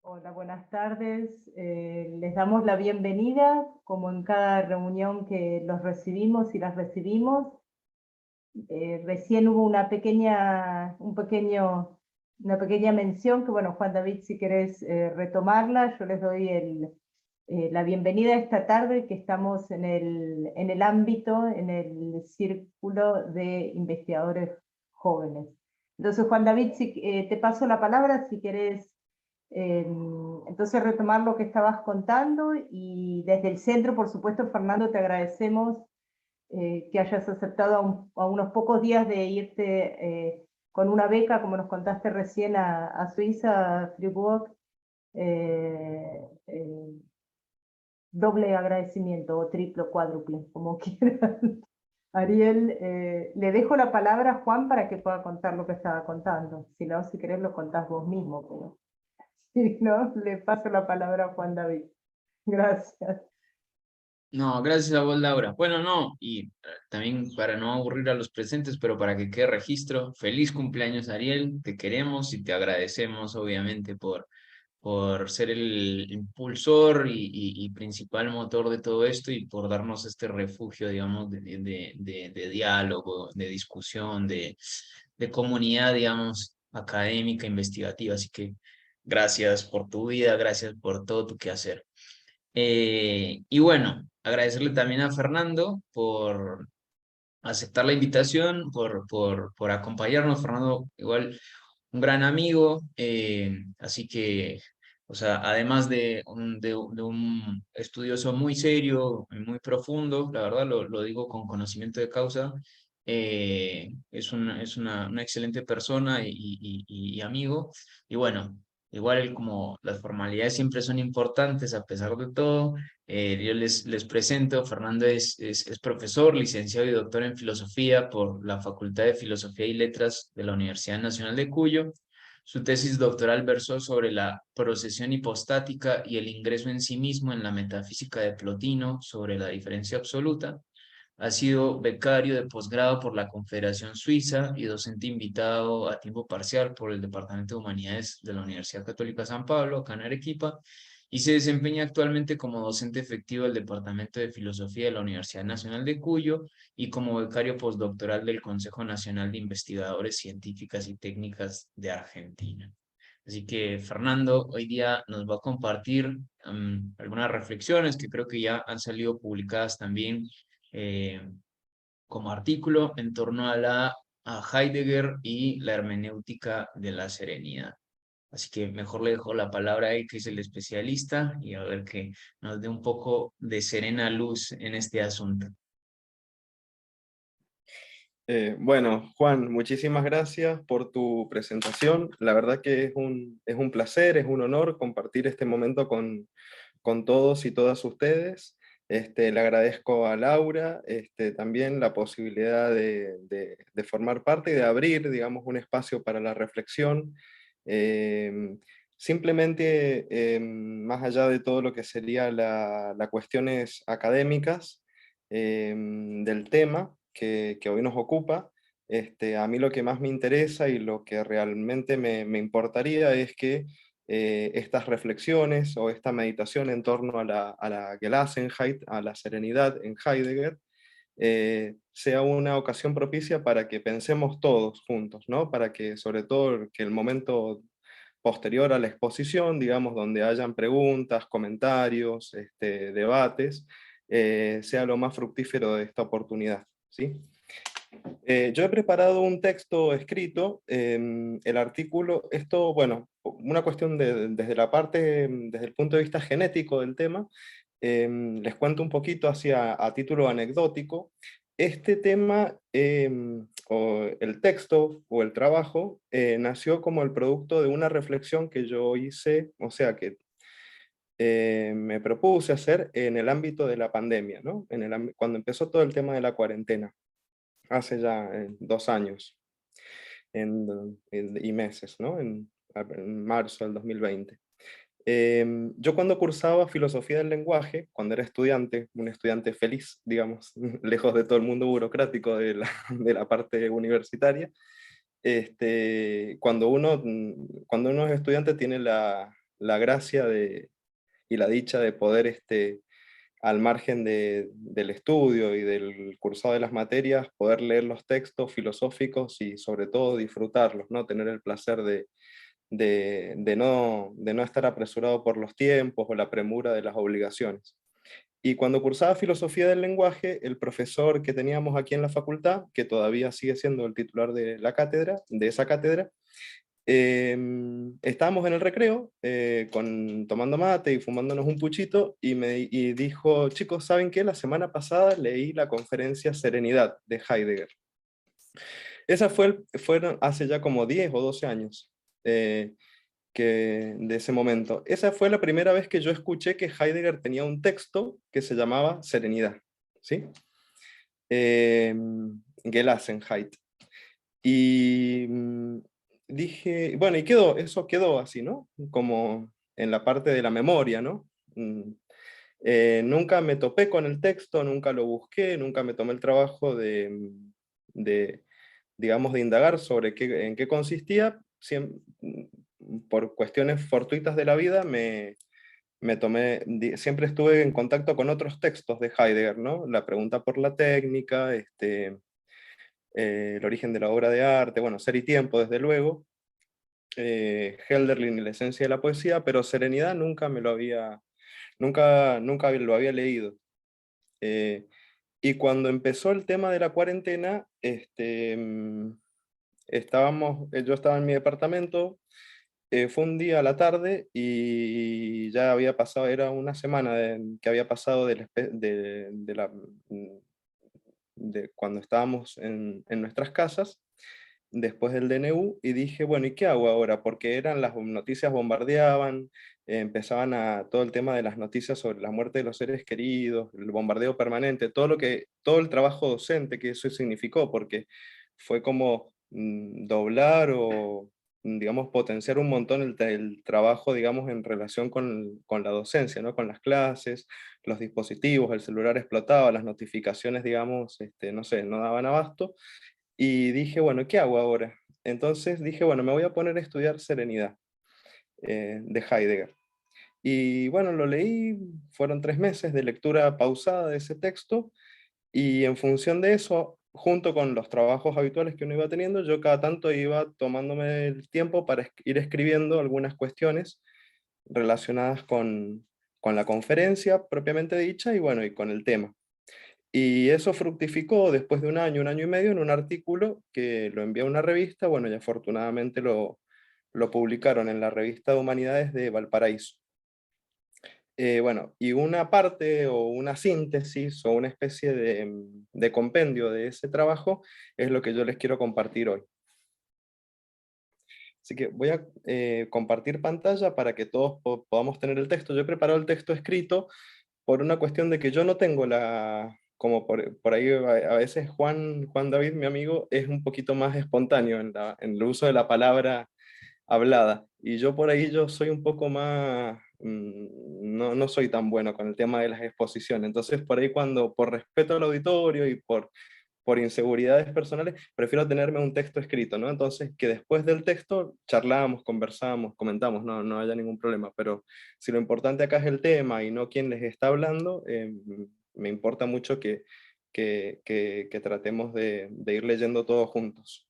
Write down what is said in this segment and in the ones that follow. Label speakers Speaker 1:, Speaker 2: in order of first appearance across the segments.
Speaker 1: Hola, buenas tardes. Les damos la bienvenida, como en cada reunión que los recibimos y las recibimos. Recién hubo una pequeña mención que, bueno, Juan David, si querés retomarla, yo les doy la bienvenida esta tarde, que estamos en el ámbito, en el círculo de investigadores jóvenes. Entonces, Juan David, si, te paso la palabra si querés. Eh, entonces, retomar lo que estabas contando, y desde el centro, por supuesto, Fernando, te agradecemos que hayas aceptado a unos pocos días de irte con una beca, como nos contaste recién, a Suiza, a Fribourg. Eh, eh, Doble agradecimiento, o triple, cuádruple, como quieran. Ariel, le dejo la palabra a Juan para que pueda contar lo que estaba contando. Si no, si querés, lo contás vos mismo, pero si no, le paso la palabra a Juan David. Gracias.
Speaker 2: No, gracias a vos, Laura. Bueno, no, y también para no aburrir a los presentes, pero para que quede registro, feliz cumpleaños, Ariel, te queremos y te agradecemos, obviamente, por ser el impulsor y principal motor de todo esto y por darnos este refugio, digamos, de diálogo, de discusión, de comunidad, digamos, académica, investigativa. Así que gracias por tu vida, gracias por todo tu quehacer. Y bueno, agradecerle también a Fernando por aceptar la invitación, por acompañarnos. Fernando, igual, un gran amigo, así que, o sea, además de un estudioso muy serio y muy profundo, la verdad lo digo con conocimiento de causa, es una excelente persona y amigo. Y bueno, igual como las formalidades siempre son importantes a pesar de todo, yo les presento. Fernando es profesor, licenciado y doctor en filosofía por la Facultad de Filosofía y Letras de la Universidad Nacional de Cuyo. Su tesis doctoral versó sobre la procesión hipostática y el ingreso en sí mismo en la metafísica de Plotino sobre la diferencia absoluta. Ha sido becario de posgrado por la Confederación Suiza y docente invitado a tiempo parcial por el Departamento de Humanidades de la Universidad Católica San Pablo, acá en Arequipa, y se desempeña actualmente como docente efectivo del Departamento de Filosofía de la Universidad Nacional de Cuyo y como becario postdoctoral del Consejo Nacional de Investigadores Científicas y Técnicas de Argentina. Así que Fernando hoy día nos va a compartir algunas reflexiones que creo que ya han salido publicadas también eh, como artículo en torno a Heidegger y la hermenéutica de la serenidad. Así que mejor le dejo la palabra a él, que es el especialista, y a ver que nos dé un poco de serena luz en este asunto.
Speaker 3: Bueno, Juan, muchísimas gracias por tu presentación. La verdad que es un placer, es un honor compartir este momento con todos y todas ustedes. Le agradezco a Laura también la posibilidad de formar parte y de abrir, digamos, un espacio para la reflexión. Eh, Simplemente, más allá de todo lo que sería las cuestiones académicas del tema que hoy nos ocupa, a mí lo que más me interesa y lo que realmente me importaría es que estas reflexiones o esta meditación en torno a la Gelassenheit, a la serenidad en Heidegger, sea una ocasión propicia para que pensemos todos juntos, ¿no? Para que sobre todo que el momento posterior a la exposición, digamos, donde hayan preguntas, comentarios, debates, sea lo más fructífero de esta oportunidad, ¿sí? Yo he preparado un texto escrito, el artículo, esto, bueno, una cuestión desde la parte, desde el punto de vista genético del tema, les cuento un poquito hacia, a título anecdótico. Este tema, o el texto o el trabajo, nació como el producto de una reflexión que yo hice, o sea, que me propuse hacer en el ámbito de la pandemia, ¿no? Cuando empezó todo el tema de la cuarentena hace ya 2 años y meses, ¿no? En marzo del 2020. Yo cuando cursaba filosofía del lenguaje, cuando era estudiante, un estudiante feliz, digamos, lejos de todo el mundo burocrático de la parte universitaria, cuando uno es estudiante tiene la gracia y la dicha de poder, al margen del estudio y del cursado de las materias, poder leer los textos filosóficos y sobre todo disfrutarlos, ¿no? Tener el placer de no estar apresurado por los tiempos o la premura de las obligaciones. Y cuando cursaba filosofía del lenguaje, el profesor que teníamos aquí en la facultad, que todavía sigue siendo el titular de la cátedra, de esa cátedra, estábamos en el recreo tomando mate y fumándonos un puchito y dijo, chicos, ¿saben qué? La semana pasada leí la conferencia Serenidad de Heidegger. Esa fueron hace ya como 10 o 12 años de ese momento. Esa fue la primera vez que yo escuché que Heidegger tenía un texto que se llamaba Serenidad, ¿sí? Gelassenheit. Y dije, bueno, y eso quedó así, ¿no? Como en la parte de la memoria, ¿no? Nunca me topé con el texto, nunca lo busqué, nunca me tomé el trabajo digamos, de indagar sobre en qué consistía. Por cuestiones fortuitas de la vida siempre estuve en contacto con otros textos de Heidegger, ¿no? La pregunta por la técnica, el origen de la obra de arte, bueno, Ser y Tiempo, desde luego, Hölderlin y la esencia de la poesía, pero Serenidad nunca lo había leído. Y cuando empezó el tema de la cuarentena, yo estaba en mi departamento, fue un día a la tarde y ya había pasado, era una semana que había pasado de cuando estábamos en nuestras casas, después del DNU, y dije, bueno, ¿y qué hago ahora? Porque las noticias bombardeaban, empezaban todo el tema de las noticias sobre la muerte de los seres queridos, el bombardeo permanente, todo el trabajo docente que eso significó, porque fue como doblar o, digamos, potenciar un montón el trabajo, digamos, en relación con la docencia, ¿no? Con las clases, los dispositivos, el celular explotaba, las notificaciones, digamos, no sé, no daban abasto, y dije, bueno, ¿qué hago ahora? Entonces dije, bueno, me voy a poner a estudiar Serenidad, de Heidegger. Y bueno, lo leí, fueron 3 meses de lectura pausada de ese texto, y en función de eso, junto con los trabajos habituales que uno iba teniendo, yo cada tanto iba tomándome el tiempo para ir escribiendo algunas cuestiones relacionadas con la conferencia propiamente dicha, y bueno, y con el tema. Y eso fructificó después de un año y medio, en un artículo que lo envié a una revista, bueno, y afortunadamente lo publicaron en la Revista de Humanidades de Valparaíso. Bueno, y una parte o una síntesis o una especie de compendio de ese trabajo es lo que yo les quiero compartir hoy. Así que voy a compartir pantalla para que todos podamos tener el texto. Yo he preparado el texto escrito por una cuestión de que yo no tengo como por ahí a veces Juan David, mi amigo, es un poquito más espontáneo en el uso de la palabra hablada. Y yo por ahí yo soy un poco más, no soy tan bueno con el tema de las exposiciones. Entonces por ahí por respeto al auditorio y por inseguridades personales, prefiero tenerme un texto escrito, ¿no? Entonces, que después del texto charlamos, conversamos, comentamos, no haya ningún problema, pero si lo importante acá es el tema y no quién les está hablando, me importa mucho que tratemos de ir leyendo todos juntos.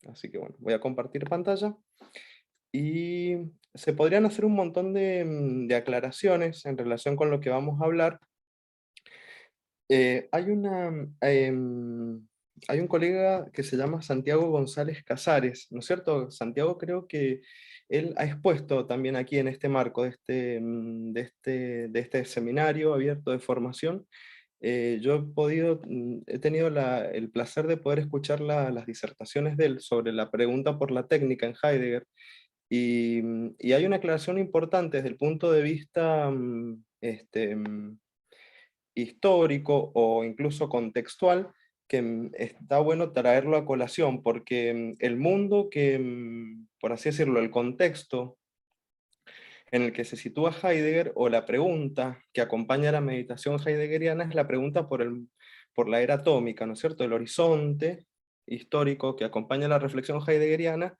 Speaker 3: Así que bueno, voy a compartir pantalla y se podrían hacer un montón de aclaraciones en relación con lo que vamos a hablar. Hay un colega que se llama Santiago González Casares, ¿no es cierto? Santiago, creo que él ha expuesto también aquí en este marco de este seminario abierto de formación. Yo he tenido el placer de poder escuchar las disertaciones de él sobre la pregunta por la técnica en Heidegger, y hay una aclaración importante desde el punto de vista histórico o incluso contextual, que está bueno traerlo a colación, porque el mundo por así decirlo, el contexto en el que se sitúa Heidegger, o la pregunta que acompaña a la meditación heideggeriana, es la pregunta por la era atómica, ¿no es cierto? El horizonte histórico que acompaña la reflexión heideggeriana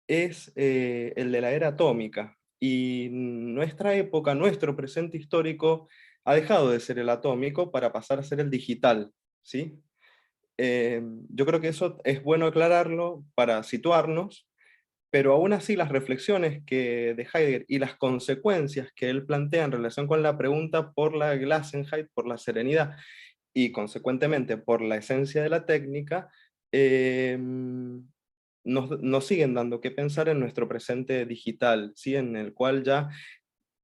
Speaker 3: es el de la era atómica. y nuestra época, nuestro presente histórico, ha dejado de ser el atómico para pasar a ser el digital, ¿sí? Yo creo que eso es bueno aclararlo para situarnos, pero aún así las reflexiones de Heidegger y las consecuencias que él plantea en relación con la pregunta por la Gelassenheit, por la serenidad, y consecuentemente por la esencia de la técnica, nos siguen dando que pensar en nuestro presente digital, ¿sí? En el cual ya,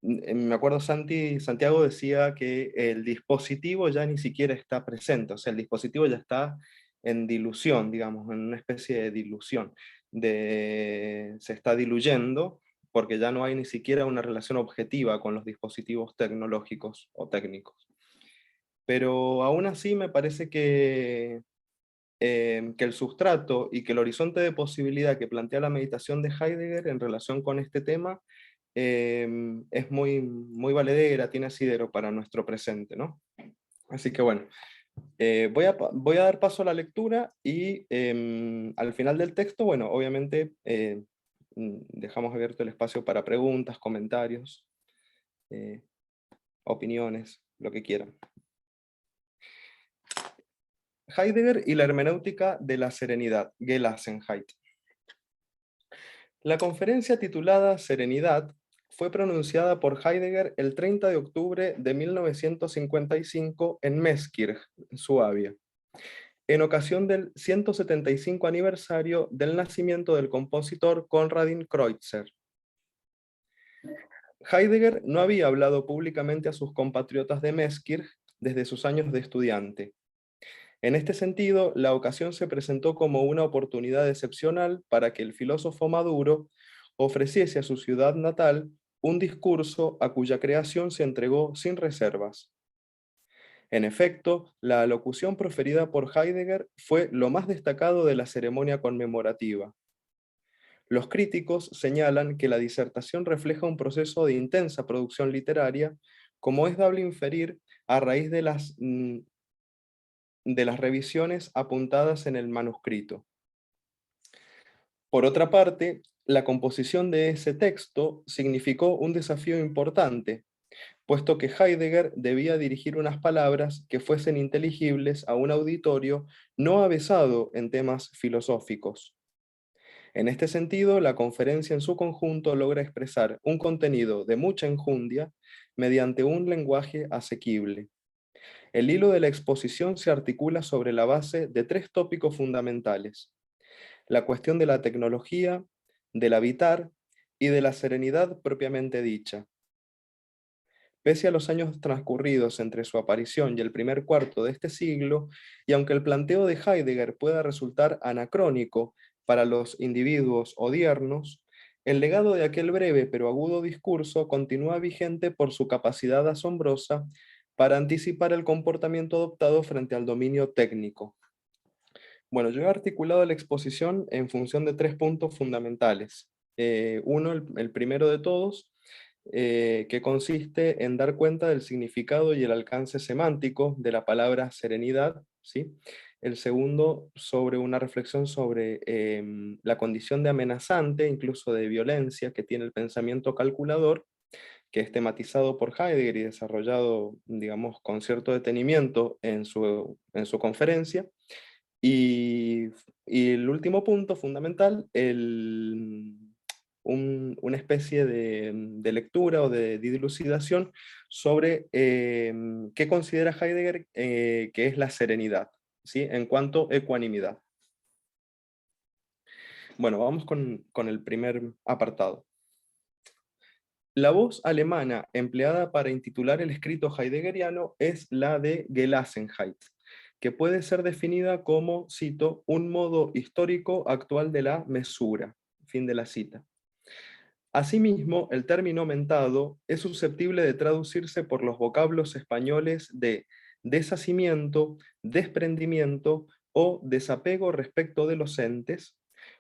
Speaker 3: me acuerdo Santiago decía que el dispositivo ya ni siquiera está presente, o sea, el dispositivo ya está en dilución, digamos, en una especie de dilución, se está diluyendo porque ya no hay ni siquiera una relación objetiva con los dispositivos tecnológicos o técnicos. Pero aún así me parece que el sustrato y que el horizonte de posibilidad que plantea la meditación de Heidegger en relación con este tema es muy valedera, tiene asidero para nuestro presente, ¿no? Así que bueno, voy a dar paso a la lectura y al final del texto, bueno, obviamente dejamos abierto el espacio para preguntas, comentarios, opiniones, lo que quieran. Heidegger y la hermenéutica de la serenidad, Gelassenheit. La conferencia titulada Serenidad fue pronunciada por Heidegger el 30 de octubre de 1955 en Meßkirch, Suabia, en ocasión del 175 aniversario del nacimiento del compositor Konradin Kreutzer. Heidegger no había hablado públicamente a sus compatriotas de Meßkirch desde sus años de estudiante. En este sentido, la ocasión se presentó como una oportunidad excepcional para que el filósofo maduro ofreciese a su ciudad natal un discurso a cuya creación se entregó sin reservas. En efecto, la alocución proferida por Heidegger fue lo más destacado de la ceremonia conmemorativa. Los críticos señalan que la disertación refleja un proceso de intensa producción literaria, como es dable inferir a raíz de las revisiones apuntadas en el manuscrito. Por otra parte, la composición de ese texto significó un desafío importante, puesto que Heidegger debía dirigir unas palabras que fuesen inteligibles a un auditorio no avesado en temas filosóficos. En este sentido, la conferencia en su conjunto logra expresar un contenido de mucha enjundia mediante un lenguaje asequible. El hilo de la exposición se articula sobre la base de tres tópicos fundamentales: la cuestión de la tecnología, del habitar y de la serenidad propiamente dicha. Pese a los años transcurridos entre su aparición y el primer cuarto de este siglo, y aunque el planteo de Heidegger pueda resultar anacrónico para los individuos odiernos, el legado de aquel breve pero agudo discurso continúa vigente por su capacidad asombrosa para anticipar el comportamiento adoptado frente al dominio técnico. Bueno, yo he articulado la exposición en función de tres puntos fundamentales. Uno, el primero de todos, que consiste en dar cuenta del significado y el alcance semántico de la palabra serenidad, ¿sí? El segundo, sobre una reflexión sobre la condición de amenazante, incluso de violencia, que tiene el pensamiento calculador, que es tematizado por Heidegger y desarrollado, digamos, con cierto detenimiento en su conferencia. Y el último punto fundamental, una especie de lectura o de dilucidación sobre qué considera Heidegger que es la serenidad, ¿sí? En cuanto a ecuanimidad. Bueno, vamos con el primer apartado. La voz alemana empleada para intitular el escrito heideggeriano es la de Gelassenheit, que puede ser definida como, cito, un modo histórico actual de la mesura. Fin de la cita. Asimismo, el término mentado es susceptible de traducirse por los vocablos españoles de deshacimiento, desprendimiento o desapego respecto de los entes,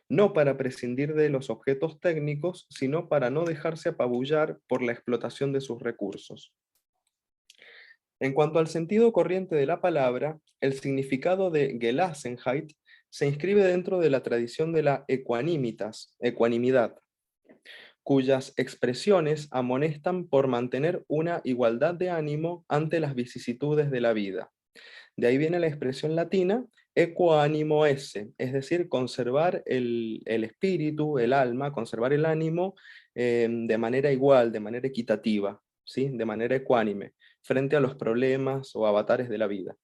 Speaker 3: no para prescindir de los objetos técnicos, sino para no dejarse apabullar por la explotación de sus recursos. En cuanto al sentido corriente de la palabra, el significado de Gelassenheit se inscribe dentro de la tradición de la ecuanimidad. cuyas expresiones amonestan por mantener una igualdad de ánimo ante las vicisitudes de la vida. De ahí viene la expresión latina equanimo esse, es decir, conservar el espíritu, el alma, conservar el ánimo de manera igual, de manera equitativa, ¿sí? De manera ecuánime, frente a los problemas o avatares de la vida.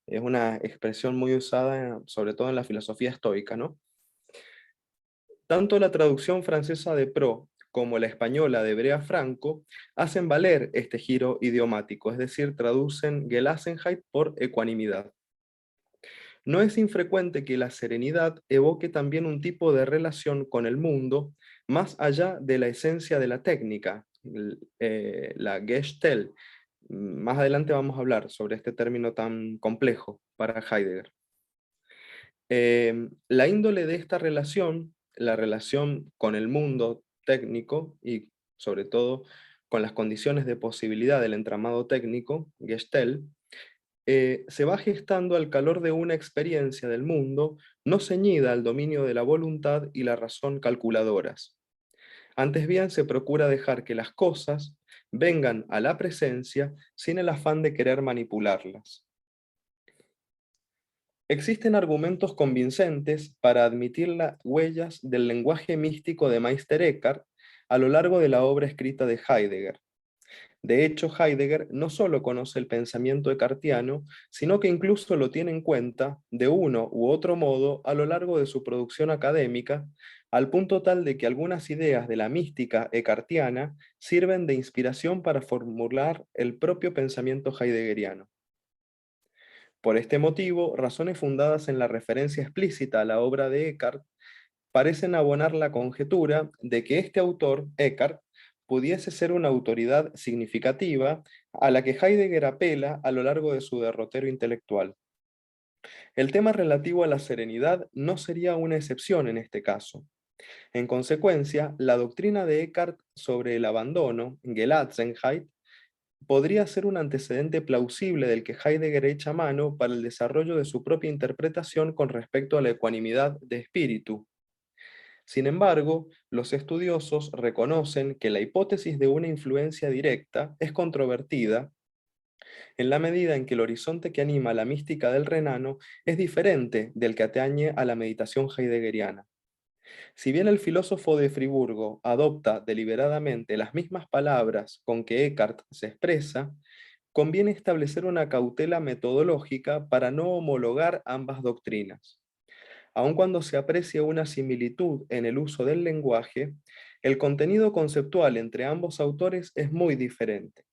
Speaker 3: Es una expresión muy usada, sobre todo en la filosofía estoica, ¿no? Tanto la traducción francesa de Pro como la española de Brea Franco hacen valer este giro idiomático, es decir, traducen Gelassenheit por ecuanimidad. No es infrecuente que la serenidad evoque también un tipo de relación con el mundo más allá de la esencia de la técnica, la Gestalt. Más adelante vamos a hablar sobre este término tan complejo para Heidegger. La índole de esta relación, la relación con el mundo técnico y sobre todo con las condiciones de posibilidad del entramado técnico, Gestalt, se va gestando al calor de una experiencia del mundo no ceñida al dominio de la voluntad y la razón calculadoras. Antes bien se procura dejar que las cosas vengan a la presencia sin el afán de querer manipularlas. Existen argumentos convincentes para admitir las huellas del lenguaje místico de Meister Eckhart a lo largo de la obra escrita de Heidegger. De hecho, Heidegger no solo conoce el pensamiento eckartiano, sino que incluso lo tiene en cuenta, de uno u otro modo, a lo largo de su producción académica, al punto tal de que algunas ideas de la mística eckartiana sirven de inspiración para formular el propio pensamiento heideggeriano. Por este motivo, razones fundadas en la referencia explícita a la obra de Eckhart parecen abonar la conjetura de que este autor, Eckhart, pudiese ser una autoridad significativa a la que Heidegger apela a lo largo de su derrotero intelectual. El tema relativo a la serenidad no sería una excepción en este caso. En consecuencia, la doctrina de Eckhart sobre el abandono, Gelassenheit, podría ser un antecedente plausible del que Heidegger echa mano para el desarrollo de su propia interpretación con respecto a la ecuanimidad de espíritu. Sin embargo, los estudiosos reconocen que la hipótesis de una influencia directa es controvertida en la medida en que el horizonte que anima la mística del renano es diferente del que atañe a la meditación heideggeriana. Si bien el filósofo de Friburgo adopta deliberadamente las mismas palabras con que Eckhart se expresa, conviene establecer una cautela metodológica para no homologar ambas doctrinas. Aun cuando se aprecia una similitud en el uso del lenguaje, el contenido conceptual entre ambos autores es muy diferente.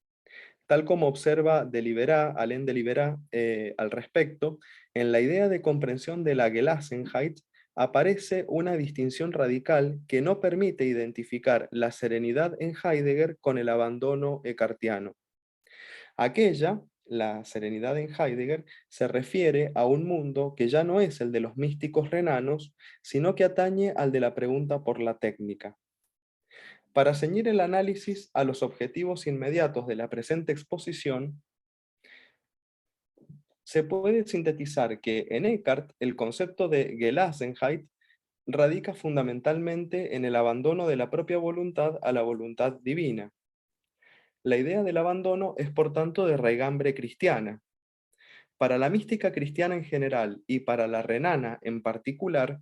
Speaker 3: Tal como observa Alain Deliberá al respecto, en la idea de comprensión de la Gelassenheit aparece una distinción radical que no permite identificar la serenidad en Heidegger con el abandono eckartiano. Aquella, la serenidad en Heidegger, se refiere a un mundo que ya no es el de los místicos renanos, sino que atañe al de la pregunta por la técnica. Para ceñir el análisis a los objetivos inmediatos de la presente exposición, se puede sintetizar que en Eckhart el concepto de Gelassenheit radica fundamentalmente en el abandono de la propia voluntad a la voluntad divina. La idea del abandono es por tanto de raigambre cristiana. Para la mística cristiana en general y para la renana en particular,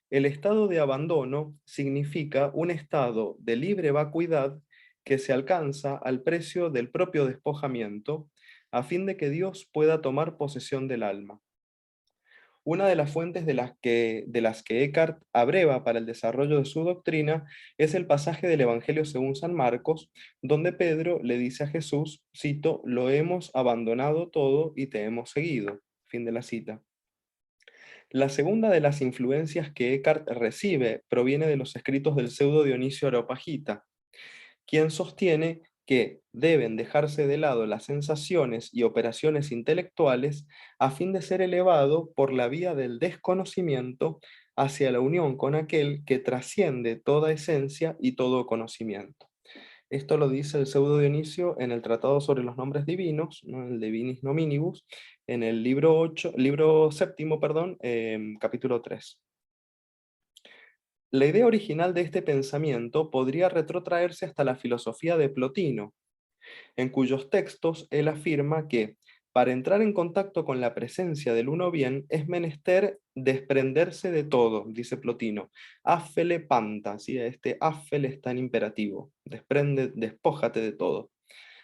Speaker 3: el estado de abandono significa un estado de libre vacuidad que se alcanza al precio del propio despojamiento, a fin de que Dios pueda tomar posesión del alma. Una de las fuentes de las que Eckhart abreva para el desarrollo de su doctrina es el pasaje del Evangelio según San Marcos, donde Pedro le dice a Jesús, cito, lo hemos abandonado todo y te hemos seguido. Fin de la cita. La segunda de las influencias que Eckhart recibe proviene de los escritos del pseudo Dionisio Areopagita, quien sostiene que deben dejarse de lado las sensaciones y operaciones intelectuales a fin de ser elevado por la vía del desconocimiento hacia la unión con aquel que trasciende toda esencia y todo conocimiento. Esto lo dice el pseudo Dionisio en el Tratado sobre los Nombres Divinos, ¿no? El Divinis Nominibus, en el libro séptimo, capítulo 3. La idea original de este pensamiento podría retrotraerse hasta la filosofía de Plotino, en cuyos textos él afirma que para entrar en contacto con la presencia del uno bien es menester desprenderse de todo, dice Plotino. Affele panta, ¿sí? Este affele está en imperativo, desprende, despójate de todo,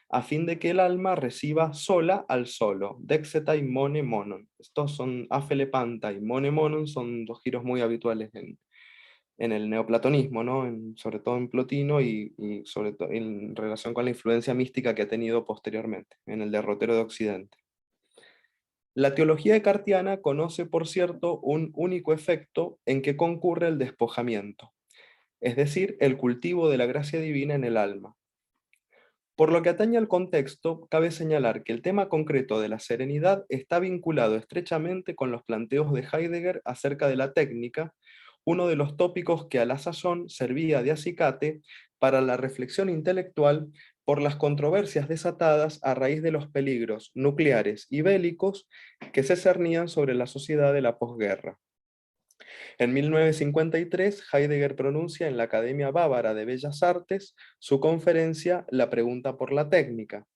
Speaker 3: a fin de que el alma reciba sola al solo, dexetai mone monon. Estos son affele panta y mone monon, son dos giros muy habituales en el neoplatonismo, ¿no? Sobre todo en Plotino y sobre todo en relación con la influencia mística que ha tenido posteriormente, en el derrotero de Occidente. La teología cartiana conoce, por cierto, un único efecto en que concurre el despojamiento, es decir, el cultivo de la gracia divina en el alma. Por lo que atañe al contexto, cabe señalar que el tema concreto de la serenidad está vinculado estrechamente con los planteos de Heidegger acerca de la técnica, uno de los tópicos que a la sazón servía de acicate para la reflexión intelectual por las controversias desatadas a raíz de los peligros nucleares y bélicos que se cernían sobre la sociedad de la posguerra. En 1953, Heidegger pronuncia en la Academia Bávara de Bellas Artes su conferencia La pregunta por la técnica.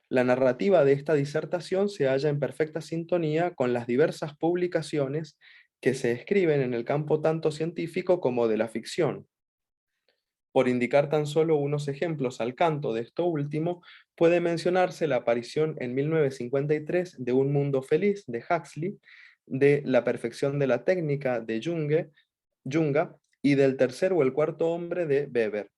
Speaker 3: La narrativa de esta disertación se halla en perfecta sintonía con las diversas publicaciones que se escriben en el campo tanto científico como de la ficción. Por indicar tan solo unos ejemplos al canto de esto último, puede mencionarse la aparición en 1953 de Un mundo feliz de Huxley, de La perfección de la técnica de Junga y del Tercer o el cuarto hombre de Weber.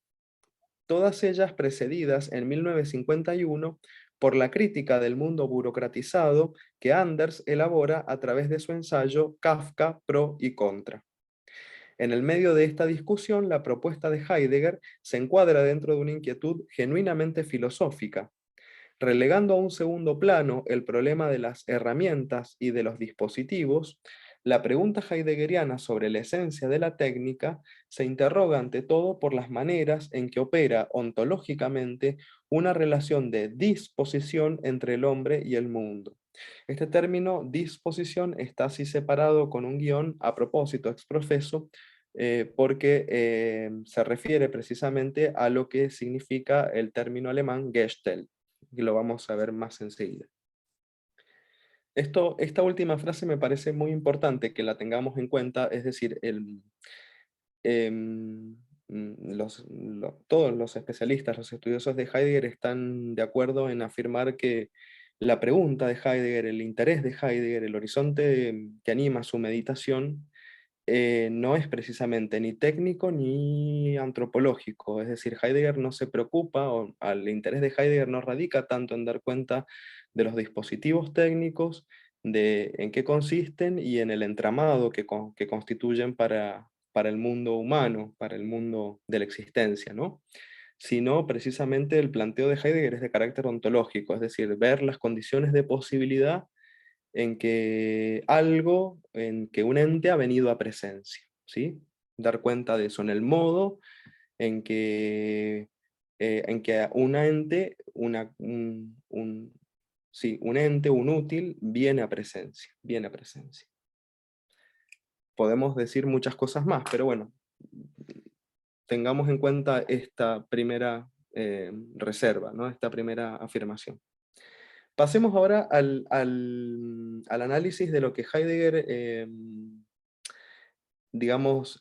Speaker 3: Todas ellas precedidas en 1951 por la crítica del mundo burocratizado que Anders elabora a través de su ensayo Kafka, pro y contra. En el medio de esta discusión, la propuesta de Heidegger se encuadra dentro de una inquietud genuinamente filosófica, relegando a un segundo plano el problema de las herramientas y de los dispositivos. La pregunta heideggeriana sobre la esencia de la técnica se interroga ante todo por las maneras en que opera ontológicamente una relación de disposición entre el hombre y el mundo. Este término disposición está así separado con un guión a propósito, exprofeso, porque se refiere precisamente a lo que significa el término alemán Gestalt, y lo vamos a ver más enseguida. Esta última frase me parece muy importante que la tengamos en cuenta, es decir, todos los especialistas, los estudiosos de Heidegger están de acuerdo en afirmar que la pregunta de Heidegger, el interés de Heidegger, el horizonte que anima su meditación, no es precisamente ni técnico ni antropológico, es decir, Heidegger no se preocupa, o el interés de Heidegger no radica tanto en dar cuenta de los dispositivos técnicos, de en qué consisten y en el entramado que constituyen para el mundo humano, para el mundo de la existencia, ¿no? Sino precisamente el planteo de Heidegger es de carácter ontológico, es decir, ver las condiciones de posibilidad en que algo, en que un ente ha venido a presencia, ¿sí? Dar cuenta de eso, en el modo en que un ente, sí, un ente, un útil, viene a presencia, viene a presencia. Podemos decir muchas cosas más, pero bueno, tengamos en cuenta esta primera reserva, ¿no? Esta primera afirmación. Pasemos ahora al análisis de lo que Heidegger, digamos,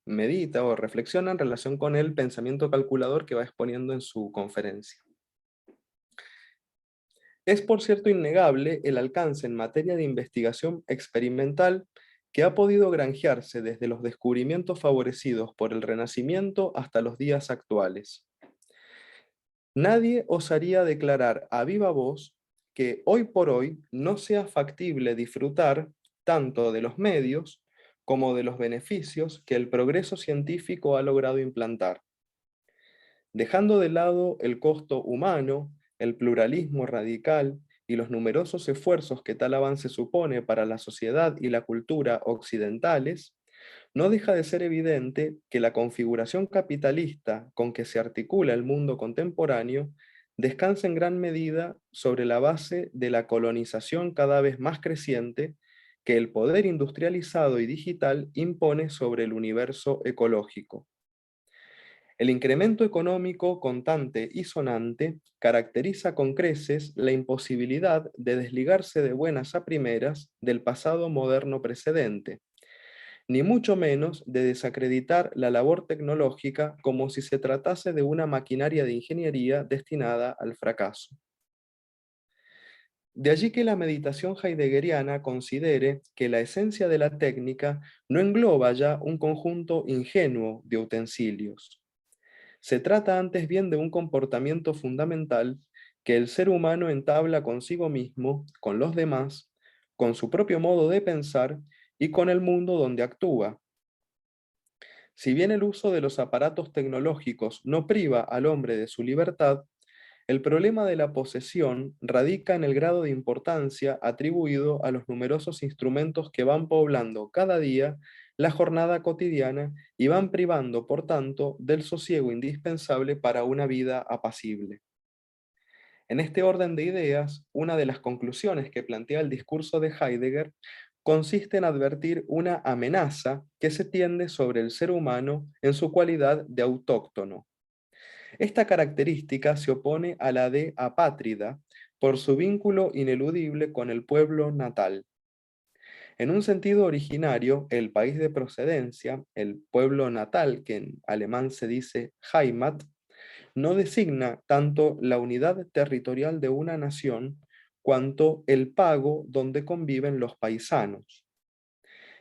Speaker 3: medita o reflexiona en relación con el pensamiento calculador que va exponiendo en su conferencia. Es por cierto innegable el alcance en materia de investigación experimental que ha podido granjearse desde los descubrimientos favorecidos por el Renacimiento hasta los días actuales. Nadie osaría declarar a viva voz que hoy por hoy no sea factible disfrutar tanto de los medios como de los beneficios que el progreso científico ha logrado implantar. Dejando de lado el costo humano, el pluralismo radical y los numerosos esfuerzos que tal avance supone para la sociedad y la cultura occidentales, no deja de ser evidente que la configuración capitalista con que se articula el mundo contemporáneo descansa en gran medida sobre la base de la colonización cada vez más creciente que el poder industrializado y digital impone sobre el universo ecológico. El incremento económico contante y sonante caracteriza con creces la imposibilidad de desligarse de buenas a primeras del pasado moderno precedente, ni mucho menos de desacreditar la labor tecnológica como si se tratase de una maquinaria de ingeniería destinada al fracaso. De allí que la meditación heideggeriana considere que la esencia de la técnica no engloba ya un conjunto ingenuo de utensilios. Se trata antes bien de un comportamiento fundamental que el ser humano entabla consigo mismo, con los demás, con su propio modo de pensar y con el mundo donde actúa. Si bien el uso de los aparatos tecnológicos no priva al hombre de su libertad, el problema de la posesión radica en el grado de importancia atribuido a los numerosos instrumentos que van poblando cada día la jornada cotidiana y van privando, por tanto, del sosiego indispensable para una vida apacible. En este orden de ideas, una de las conclusiones que plantea el discurso de Heidegger consiste en advertir una amenaza que se tiende sobre el ser humano en su cualidad de autóctono. Esta característica se opone a la de apátrida por su vínculo ineludible con el pueblo natal. En un sentido originario, el país de procedencia, el pueblo natal, que en alemán se dice Heimat, no designa tanto la unidad territorial de una nación cuanto el pago donde conviven los paisanos.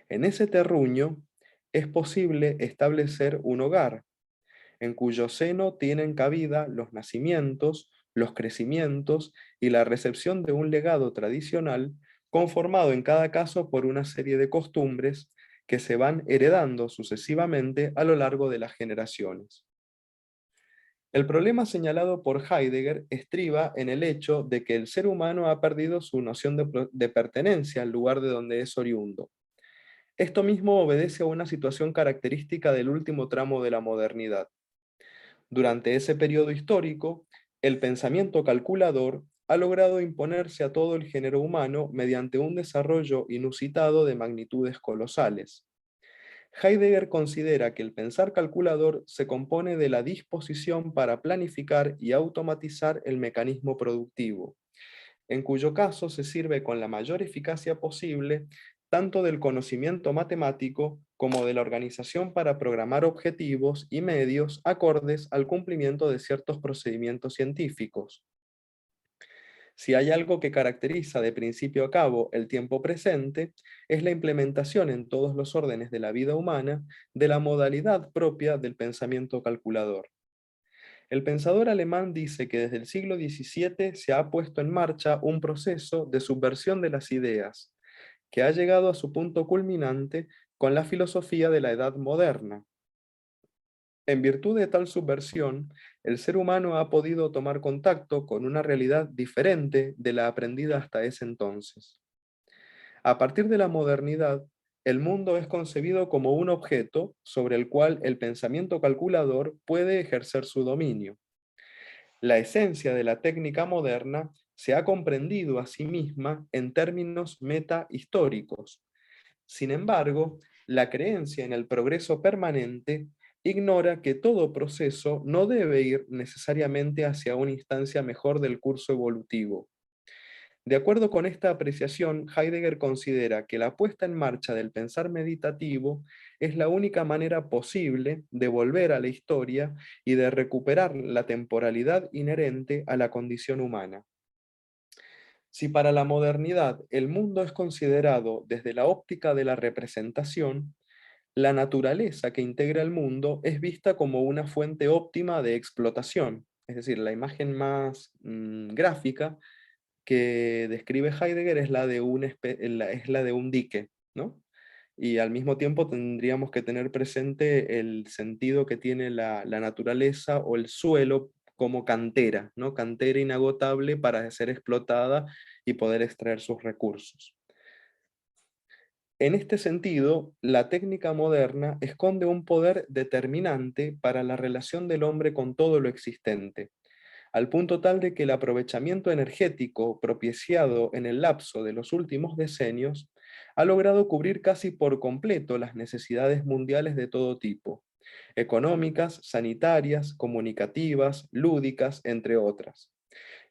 Speaker 3: En ese terruño es posible establecer un hogar, en cuyo seno tienen cabida los nacimientos, los crecimientos y la recepción de un legado tradicional conformado en cada caso por una serie de costumbres que se van heredando sucesivamente a lo largo de las generaciones. El problema señalado por Heidegger estriba en el hecho de que el ser humano ha perdido su noción de pertenencia al lugar de donde es oriundo. Esto mismo obedece a una situación característica del último tramo de la modernidad. Durante ese periodo histórico, el pensamiento calculador ha logrado imponerse a todo el género humano mediante un desarrollo inusitado de magnitudes colosales. Heidegger considera que el pensar calculador se compone de la disposición para planificar y automatizar el mecanismo productivo, en cuyo caso se sirve con la mayor eficacia posible tanto del conocimiento matemático como de la organización para programar objetivos y medios acordes al cumplimiento de ciertos procedimientos científicos. Si hay algo que caracteriza de principio a cabo el tiempo presente, es la implementación en todos los órdenes de la vida humana de la modalidad propia del pensamiento calculador. El pensador alemán dice que desde el siglo XVII se ha puesto en marcha un proceso de subversión de las ideas, que ha llegado a su punto culminante con la filosofía de la Edad Moderna. En virtud de tal subversión, el ser humano ha podido tomar contacto con una realidad diferente de la aprendida hasta ese entonces. A partir de la modernidad, el mundo es concebido como un objeto sobre el cual el pensamiento calculador puede ejercer su dominio. La esencia de la técnica moderna se ha comprendido a sí misma en términos metahistóricos. Sin embargo, la creencia en el progreso permanente ignora que todo proceso no debe ir necesariamente hacia una instancia mejor del curso evolutivo. De acuerdo con esta apreciación, Heidegger considera que la puesta en marcha del pensar meditativo es la única manera posible de volver a la historia y de recuperar la temporalidad inherente a la condición humana. Si para la modernidad el mundo es considerado desde la óptica de la representación, la naturaleza que integra el mundo es vista como una fuente óptima de explotación. Es decir, la imagen más gráfica que describe Heidegger es la de es la de un dique, ¿no? Y al mismo tiempo tendríamos que tener presente el sentido que tiene la naturaleza o el suelo como cantera, ¿no? Cantera inagotable para ser explotada y poder extraer sus recursos. En este sentido, la técnica moderna esconde un poder determinante para la relación del hombre con todo lo existente, al punto tal de que el aprovechamiento energético propiciado en el lapso de los últimos decenios ha logrado cubrir casi por completo las necesidades mundiales de todo tipo, económicas, sanitarias, comunicativas, lúdicas, entre otras.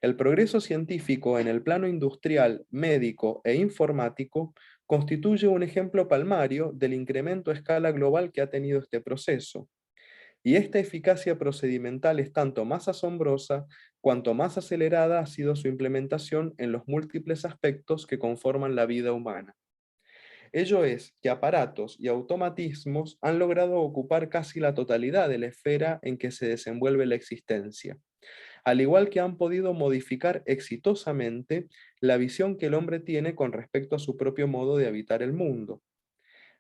Speaker 3: El progreso científico en el plano industrial, médico e informático constituye un ejemplo palmario del incremento a escala global que ha tenido este proceso. Y esta eficacia procedimental es tanto más asombrosa cuanto más acelerada ha sido su implementación en los múltiples aspectos que conforman la vida humana. Ello es que aparatos y automatismos han logrado ocupar casi la totalidad de la esfera en que se desenvuelve la existencia, al igual que han podido modificar exitosamente la visión que el hombre tiene con respecto a su propio modo de habitar el mundo.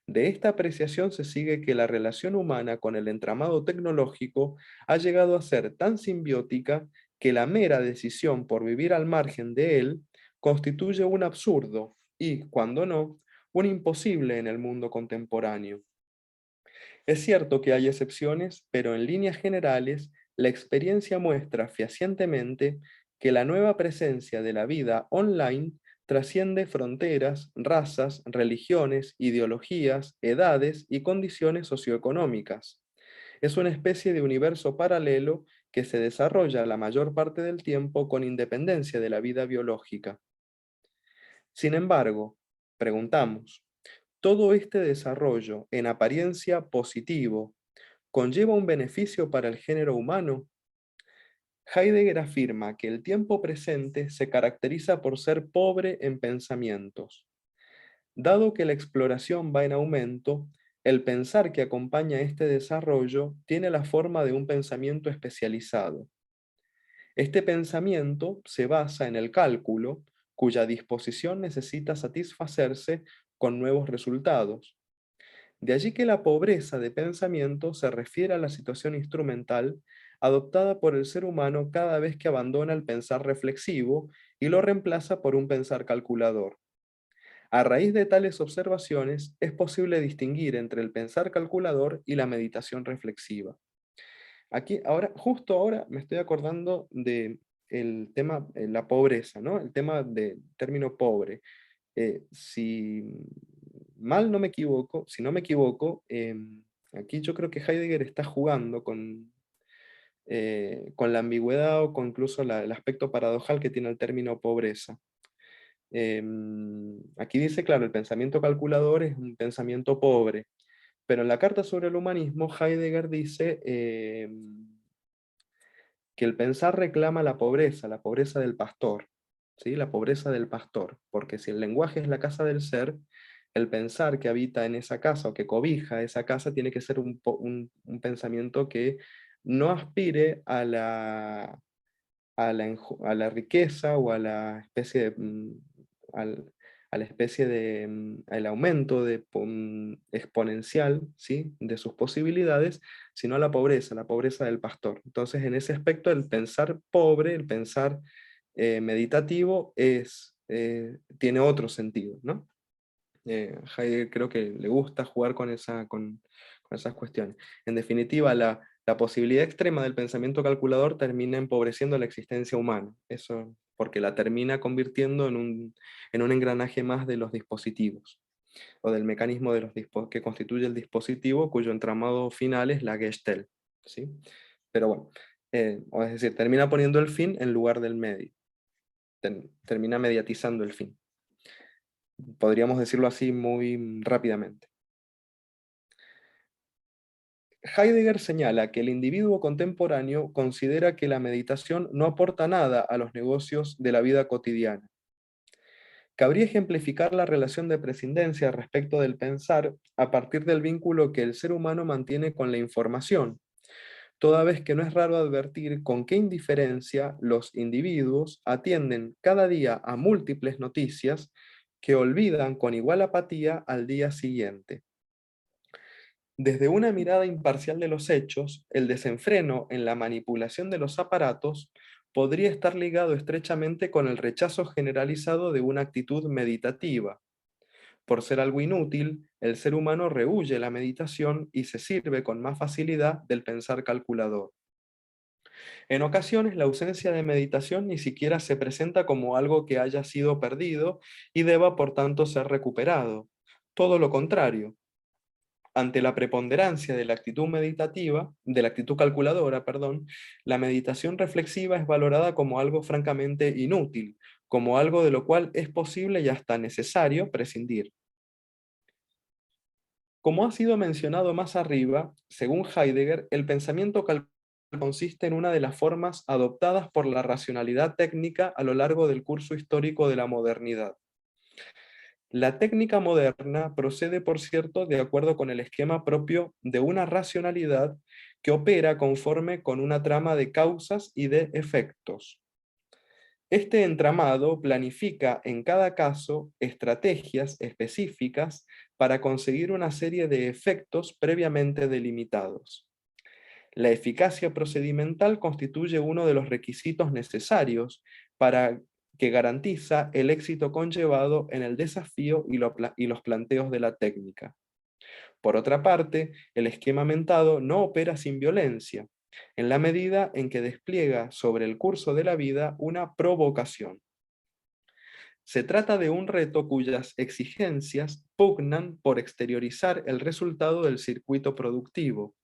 Speaker 3: De esta apreciación se sigue que la relación humana con el entramado tecnológico ha llegado a ser tan simbiótica que la mera decisión por vivir al margen de él constituye un absurdo y, cuando no, un imposible en el mundo contemporáneo. Es cierto que hay excepciones, pero en líneas generales, la experiencia muestra fehacientemente que la nueva presencia de la vida online trasciende fronteras, razas, religiones, ideologías, edades y condiciones socioeconómicas. Es una especie de universo paralelo que se desarrolla la mayor parte del tiempo con independencia de la vida biológica. Sin embargo, preguntamos, ¿todo este desarrollo en apariencia positivo conlleva un beneficio para el género humano? Heidegger afirma que el tiempo presente se caracteriza por ser pobre en pensamientos. Dado que la exploración va en aumento, el pensar que acompaña este desarrollo tiene la forma de un pensamiento especializado. Este pensamiento se basa en el cálculo, cuya disposición necesita satisfacerse con nuevos resultados. De allí que la pobreza de pensamiento se refiere a la situación instrumental adoptada por el ser humano cada vez que abandona el pensar reflexivo y lo reemplaza por un pensar calculador. A raíz de tales observaciones, es posible distinguir entre el pensar calculador y la meditación reflexiva. Aquí, ahora, justo ahora me estoy acordando de el tema, la pobreza, ¿no? El tema del término pobre. Si mal no me equivoco, si no me equivoco, aquí yo creo que Heidegger está jugando con la ambigüedad o con incluso el aspecto paradojal que tiene el término pobreza. Aquí dice, claro, el pensamiento calculador es un pensamiento pobre, pero en la Carta sobre el Humanismo, Heidegger dice que el pensar reclama la pobreza del pastor, ¿sí? La pobreza del pastor, porque si el lenguaje es la casa del ser, el pensar que habita en esa casa o que cobija esa casa tiene que ser un pensamiento que no aspire a la riqueza o a la especie de, a la especie de el aumento exponencial, ¿sí?, de sus posibilidades, sino a la pobreza del pastor. Entonces, en ese aspecto, el pensar pobre, el pensar meditativo, tiene otro sentido, ¿no? Heidegger creo que le gusta jugar con esas cuestiones. En definitiva, la posibilidad extrema del pensamiento calculador termina empobreciendo la existencia humana, eso porque la termina convirtiendo en un engranaje más de los dispositivos, o del mecanismo de que constituye el dispositivo, cuyo entramado final es la Gestalt, ¿sí? Pero bueno, es decir, termina poniendo el fin en lugar del medio, termina mediatizando el fin. Podríamos decirlo así muy rápidamente. Heidegger señala que el individuo contemporáneo considera que la meditación no aporta nada a los negocios de la vida cotidiana. Cabría ejemplificar la relación de prescindencia respecto del pensar a partir del vínculo que el ser humano mantiene con la información, toda vez que no es raro advertir con qué indiferencia los individuos atienden cada día a múltiples noticias que olvidan con igual apatía al día siguiente. Desde una mirada imparcial de los hechos, el desenfreno en la manipulación de los aparatos podría estar ligado estrechamente con el rechazo generalizado de una actitud meditativa. Por ser algo inútil, el ser humano rehúye la meditación y se sirve con más facilidad del pensar calculador. En ocasiones, la ausencia de meditación ni siquiera se presenta como algo que haya sido perdido y deba, por tanto, ser recuperado. Todo lo contrario. Ante la preponderancia de la actitud meditativa, de la actitud calculadora, perdón, la meditación reflexiva es valorada como algo francamente inútil, como algo de lo cual es posible y hasta necesario prescindir. Como ha sido mencionado más arriba, según Heidegger, el pensamiento calculador consiste en una de las formas adoptadas por la racionalidad técnica a lo largo del curso histórico de la modernidad. La técnica moderna procede, por cierto, de acuerdo con el esquema propio de una racionalidad que opera conforme con una trama de causas y de efectos. Este entramado planifica en cada caso estrategias específicas para conseguir una serie de efectos previamente delimitados. La eficacia procedimental constituye uno de los requisitos necesarios para que garantiza el éxito conllevado en el desafío y los planteos de la técnica. Por otra parte, el esquema mentado no opera sin violencia, en la medida en que despliega sobre el curso de la vida una provocación. Se trata de un reto cuyas exigencias pugnan por exteriorizar el resultado del circuito productivo.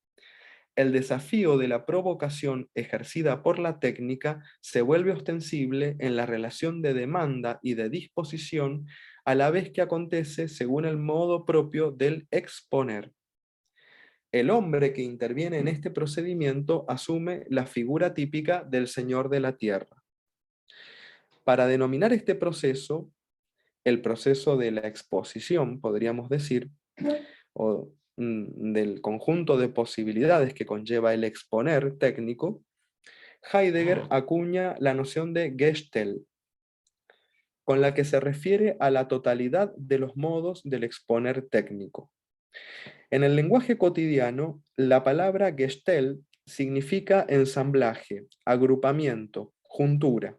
Speaker 3: El desafío de la provocación ejercida por la técnica se vuelve ostensible en la relación de demanda y de disposición, a la vez que acontece según el modo propio del exponer. El hombre que interviene en este procedimiento asume la figura típica del señor de la tierra. Para denominar este proceso, el proceso de la exposición, podríamos decir, o del conjunto de posibilidades que conlleva el exponer técnico, Heidegger acuña la noción de Gestell, con la que se refiere a la totalidad de los modos del exponer técnico. En el lenguaje cotidiano, la palabra Gestell significa ensamblaje, agrupamiento, juntura.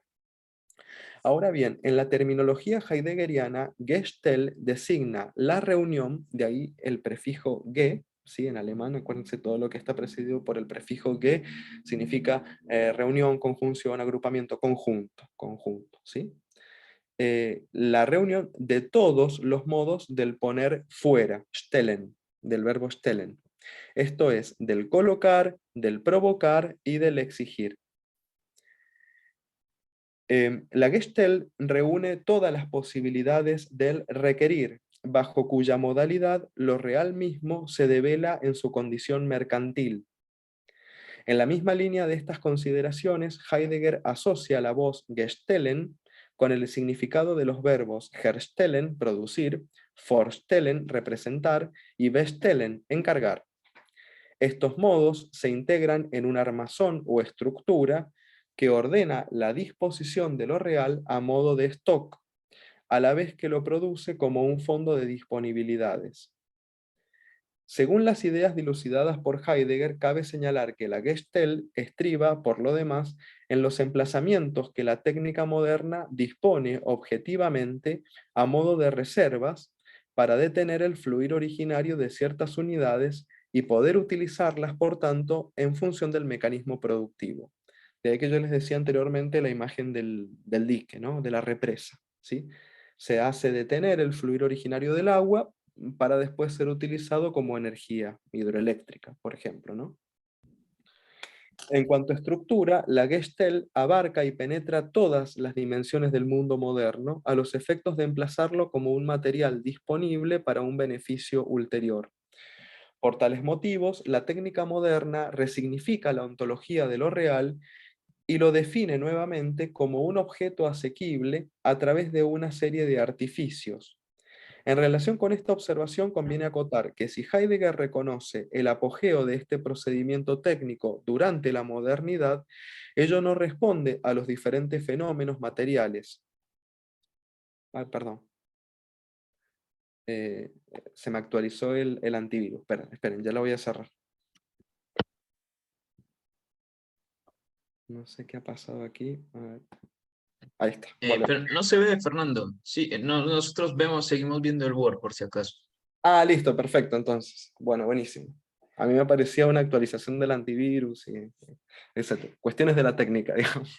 Speaker 3: Ahora bien, en la terminología heideggeriana, Gestell designa la reunión, de ahí el prefijo ge, ¿sí? En alemán, acuérdense, todo lo que está precedido por el prefijo ge significa reunión, conjunción, agrupamiento, conjunto, ¿sí? La reunión de todos los modos del poner fuera, stellen, del verbo stellen. Esto es, del colocar, del provocar y del exigir. La Gestell reúne todas las posibilidades del requerir, bajo cuya modalidad lo real mismo se devela en su condición mercantil. En la misma línea de estas consideraciones, Heidegger asocia la voz Gestellen con el significado de los verbos herstellen, producir, vorstellen, representar, y bestellen, encargar. Estos modos se integran en un armazón o estructura que ordena la disposición de lo real a modo de stock, a la vez que lo produce como un fondo de disponibilidades. Según las ideas dilucidadas por Heidegger, cabe señalar que la Gestell estriba, por lo demás, en los emplazamientos que la técnica moderna dispone objetivamente a modo de reservas para detener el fluir originario de ciertas unidades y poder utilizarlas, por tanto, en función del mecanismo productivo. De ahí que yo les decía anteriormente la imagen del dique, ¿no? De la represa, ¿sí? Se hace detener el fluir originario del agua para después ser utilizado como energía hidroeléctrica, por ejemplo, ¿no? En cuanto a estructura, la Gestell abarca y penetra todas las dimensiones del mundo moderno a los efectos de emplazarlo como un material disponible para un beneficio ulterior. Por tales motivos, la técnica moderna resignifica la ontología de lo real y lo define nuevamente como un objeto asequible a través de una serie de artificios. En relación con esta observación, conviene acotar que si Heidegger reconoce el apogeo de este procedimiento técnico durante la modernidad, ello no responde a los diferentes fenómenos materiales. Perdón. Se me actualizó el antivirus. Esperen, ya lo voy a cerrar. No sé qué ha pasado aquí. A ver. Ahí está.
Speaker 2: Pero no se ve, Fernando. Sí, no, nosotros seguimos viendo el Word, por si acaso.
Speaker 3: Ah, listo, perfecto, entonces. Bueno, buenísimo. a mí me parecía una actualización del antivirus, y, cuestiones de la técnica, digamos.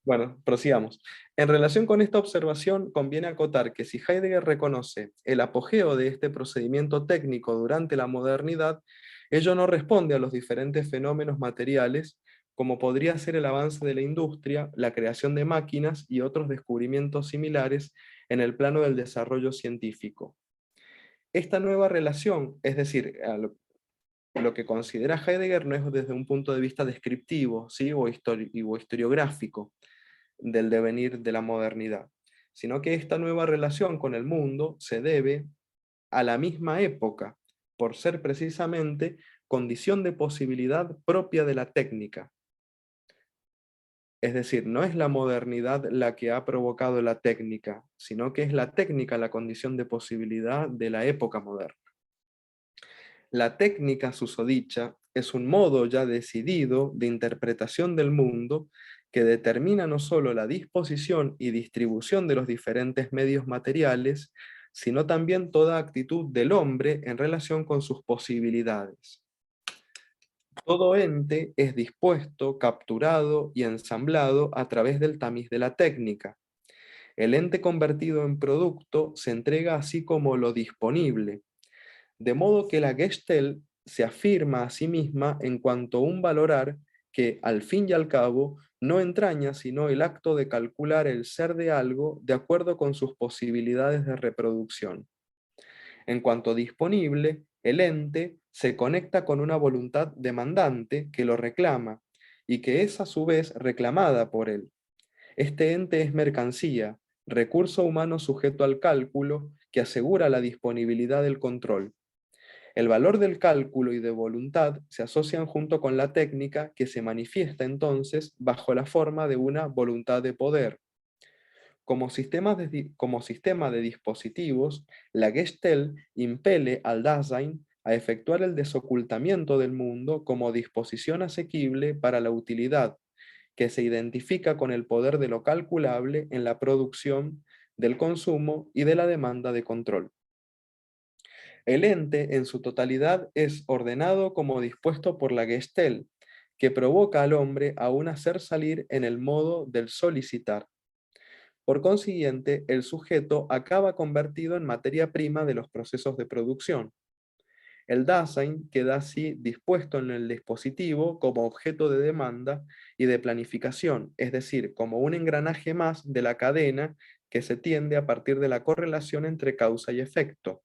Speaker 3: Bueno, prosigamos. En relación con esta observación, conviene acotar que si Heidegger reconoce el apogeo de este procedimiento técnico durante la modernidad, ello no responde a los diferentes fenómenos materiales, como podría ser el avance de la industria, la creación de máquinas y otros descubrimientos similares en el plano del desarrollo científico. Esta nueva relación, es decir, lo que considera Heidegger no es desde un punto de vista descriptivo, ¿sí? o historiográfico del devenir de la modernidad, sino que esta nueva relación con el mundo se debe a la misma época, por ser precisamente condición de posibilidad propia de la técnica. Es decir, no es la modernidad la que ha provocado la técnica, sino que es la técnica la condición de posibilidad de la época moderna. La técnica susodicha es un modo ya decidido de interpretación del mundo que determina no solo la disposición y distribución de los diferentes medios materiales, sino también toda actitud del hombre en relación con sus posibilidades. Todo ente es dispuesto, capturado y ensamblado a través del tamiz de la técnica. El ente convertido en producto se entrega así como lo disponible, de modo que la Gestalt se afirma a sí misma en cuanto a un valorar que, al fin y al cabo, no entraña sino el acto de calcular el ser de algo de acuerdo con sus posibilidades de reproducción. En cuanto disponible, el ente se conecta con una voluntad demandante que lo reclama y que es a su vez reclamada por él. Este ente es mercancía, recurso humano sujeto al cálculo que asegura la disponibilidad del control. El valor del cálculo y de voluntad se asocian junto con la técnica que se manifiesta entonces bajo la forma de una voluntad de poder. Como sistema de dispositivos, la Gestalt impele al Dasein a efectuar el desocultamiento del mundo como disposición asequible para la utilidad, que se identifica con el poder de lo calculable en la producción, del consumo y de la demanda de control. El ente en su totalidad es ordenado como dispuesto por la Gestalt, que provoca al hombre a un hacer salir en el modo del solicitar. Por consiguiente, el sujeto acaba convertido en materia prima de los procesos de producción. El Dasein queda así dispuesto en el dispositivo como objeto de demanda y de planificación, es decir, como un engranaje más de la cadena que se tiende a partir de la correlación entre causa y efecto.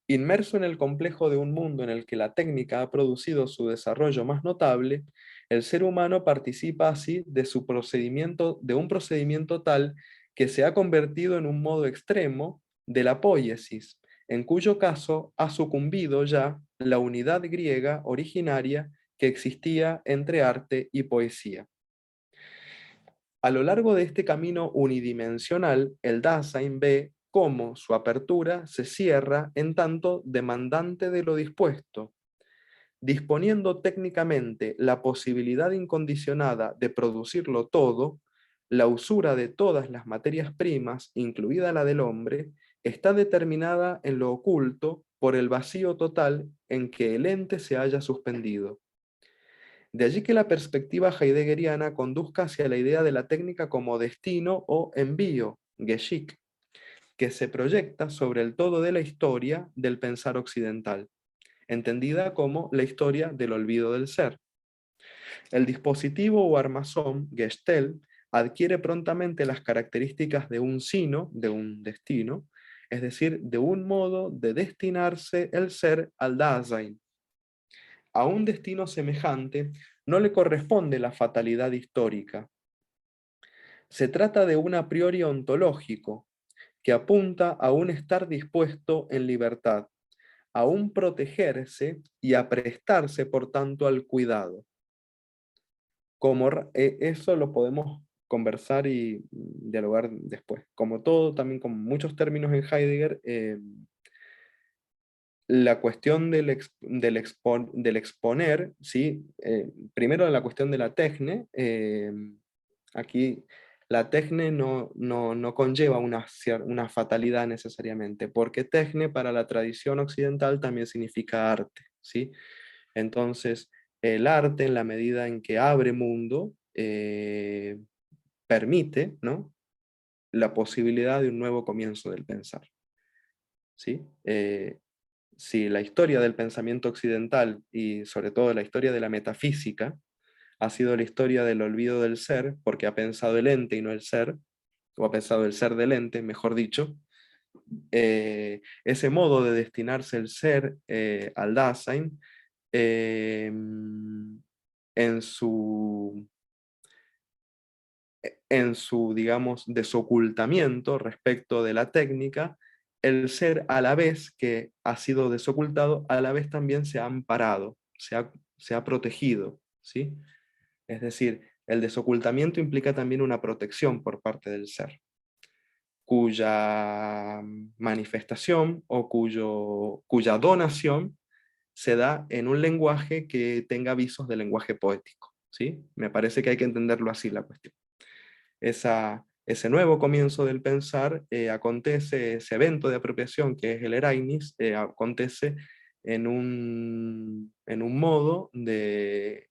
Speaker 3: Inmerso en el complejo de un mundo en el que la técnica ha producido su desarrollo más notable, el ser humano participa así de un procedimiento tal que se ha convertido en un modo extremo de la poiesis, en cuyo caso ha sucumbido ya la unidad griega originaria que existía entre arte y poesía. A lo largo de este camino unidimensional, el Dasein ve cómo su apertura se cierra en tanto demandante de lo dispuesto, disponiendo técnicamente la posibilidad incondicionada de producirlo todo. La usura de todas las materias primas, incluida la del hombre, está determinada en lo oculto por el vacío total en que el ente se haya suspendido. De allí que la perspectiva heideggeriana conduzca hacia la idea de la técnica como destino o envío, Geschick, que se proyecta sobre el todo de la historia del pensar occidental, entendida como la historia del olvido del ser. El dispositivo o armazón, Gestalt, adquiere prontamente las características de un sino, de un destino, es decir, de un modo de destinarse el ser al Dasein. A un destino semejante no le corresponde la fatalidad histórica. Se trata de un a priori ontológico que apunta a un estar dispuesto en libertad, a un protegerse y a prestarse, por tanto, al cuidado. Eso lo podemos conversar y dialogar después. Como todo, también con muchos términos en Heidegger, la cuestión del exponer, ¿sí? Primero la cuestión de la techne, aquí La techne no conlleva una fatalidad necesariamente, porque techne para la tradición occidental también significa arte, ¿sí? Entonces, el arte, en la medida en que abre mundo, permite, ¿no?, la posibilidad de un nuevo comienzo del pensar, ¿sí? Si la historia del pensamiento occidental, y sobre todo la historia de la metafísica, ha sido la historia del olvido del ser, porque ha pensado el ente y no el ser, o ha pensado el ser del ente, mejor dicho, ese modo de destinarse el ser al Dasein, en su, digamos, desocultamiento respecto de la técnica, el ser, a la vez que ha sido desocultado, a la vez también se ha amparado, se ha protegido, ¿sí? Es decir, el desocultamiento implica también una protección por parte del ser, cuya manifestación o cuya donación se da en un lenguaje que tenga visos de lenguaje poético, ¿sí? Me parece que hay que entenderlo así la cuestión. Ese nuevo comienzo del pensar acontece, ese evento de apropiación que es el Erainis, acontece en un modo de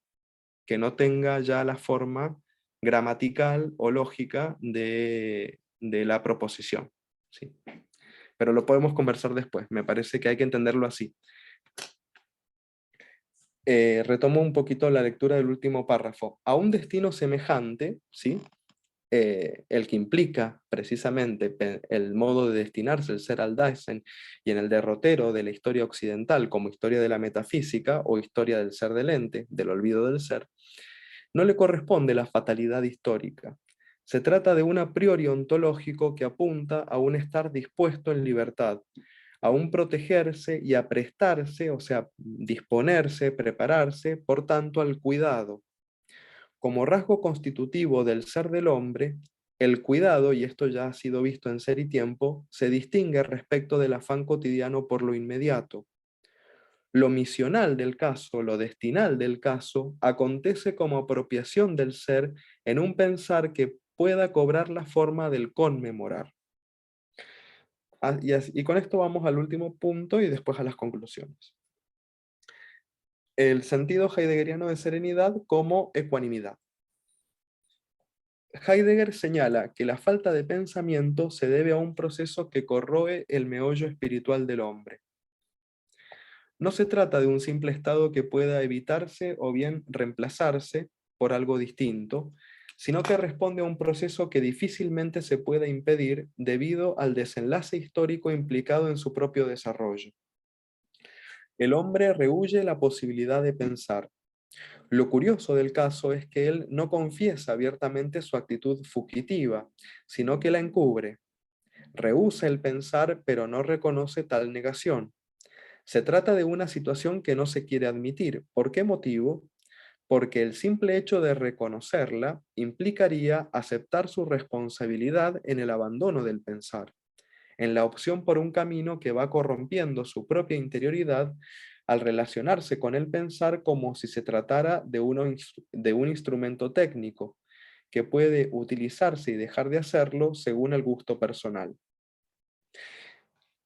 Speaker 3: que no tenga ya la forma gramatical o lógica de la proposición, ¿sí? Pero lo podemos conversar después, me parece que hay que entenderlo así. Retomo un poquito la lectura del último párrafo. A un destino semejante, ¿sí?, el que implica precisamente el modo de destinarse el ser al Dasein y en el derrotero de la historia occidental como historia de la metafísica o historia del ser del ente, del olvido del ser, no le corresponde la fatalidad histórica. Se trata de un a priori ontológico que apunta a un estar dispuesto en libertad, a un protegerse y a prestarse, o sea, disponerse, prepararse, por tanto, al cuidado. Como rasgo constitutivo del ser del hombre, el cuidado, y esto ya ha sido visto en Ser y Tiempo, se distingue respecto del afán cotidiano por lo inmediato. Lo misional del caso, lo destinal del caso, acontece como apropiación del ser en un pensar que pueda cobrar la forma del conmemorar. Y con esto vamos al último punto y después a las conclusiones. El sentido heideggeriano de serenidad como ecuanimidad. Heidegger señala que la falta de pensamiento se debe a un proceso que corroe el meollo espiritual del hombre. No se trata de un simple estado que pueda evitarse o bien reemplazarse por algo distinto, sino que responde a un proceso que difícilmente se puede impedir debido al desenlace histórico implicado en su propio desarrollo. El hombre rehúye la posibilidad de pensar. Lo curioso del caso es que él no confiesa abiertamente su actitud fugitiva, sino que la encubre. Rehúsa el pensar, pero no reconoce tal negación. Se trata de una situación que no se quiere admitir. ¿Por qué motivo? Porque el simple hecho de reconocerla implicaría aceptar su responsabilidad en el abandono del pensar, en la opción por un camino que va corrompiendo su propia interioridad al relacionarse con el pensar como si se tratara de un instrumento técnico, que puede utilizarse y dejar de hacerlo según el gusto personal.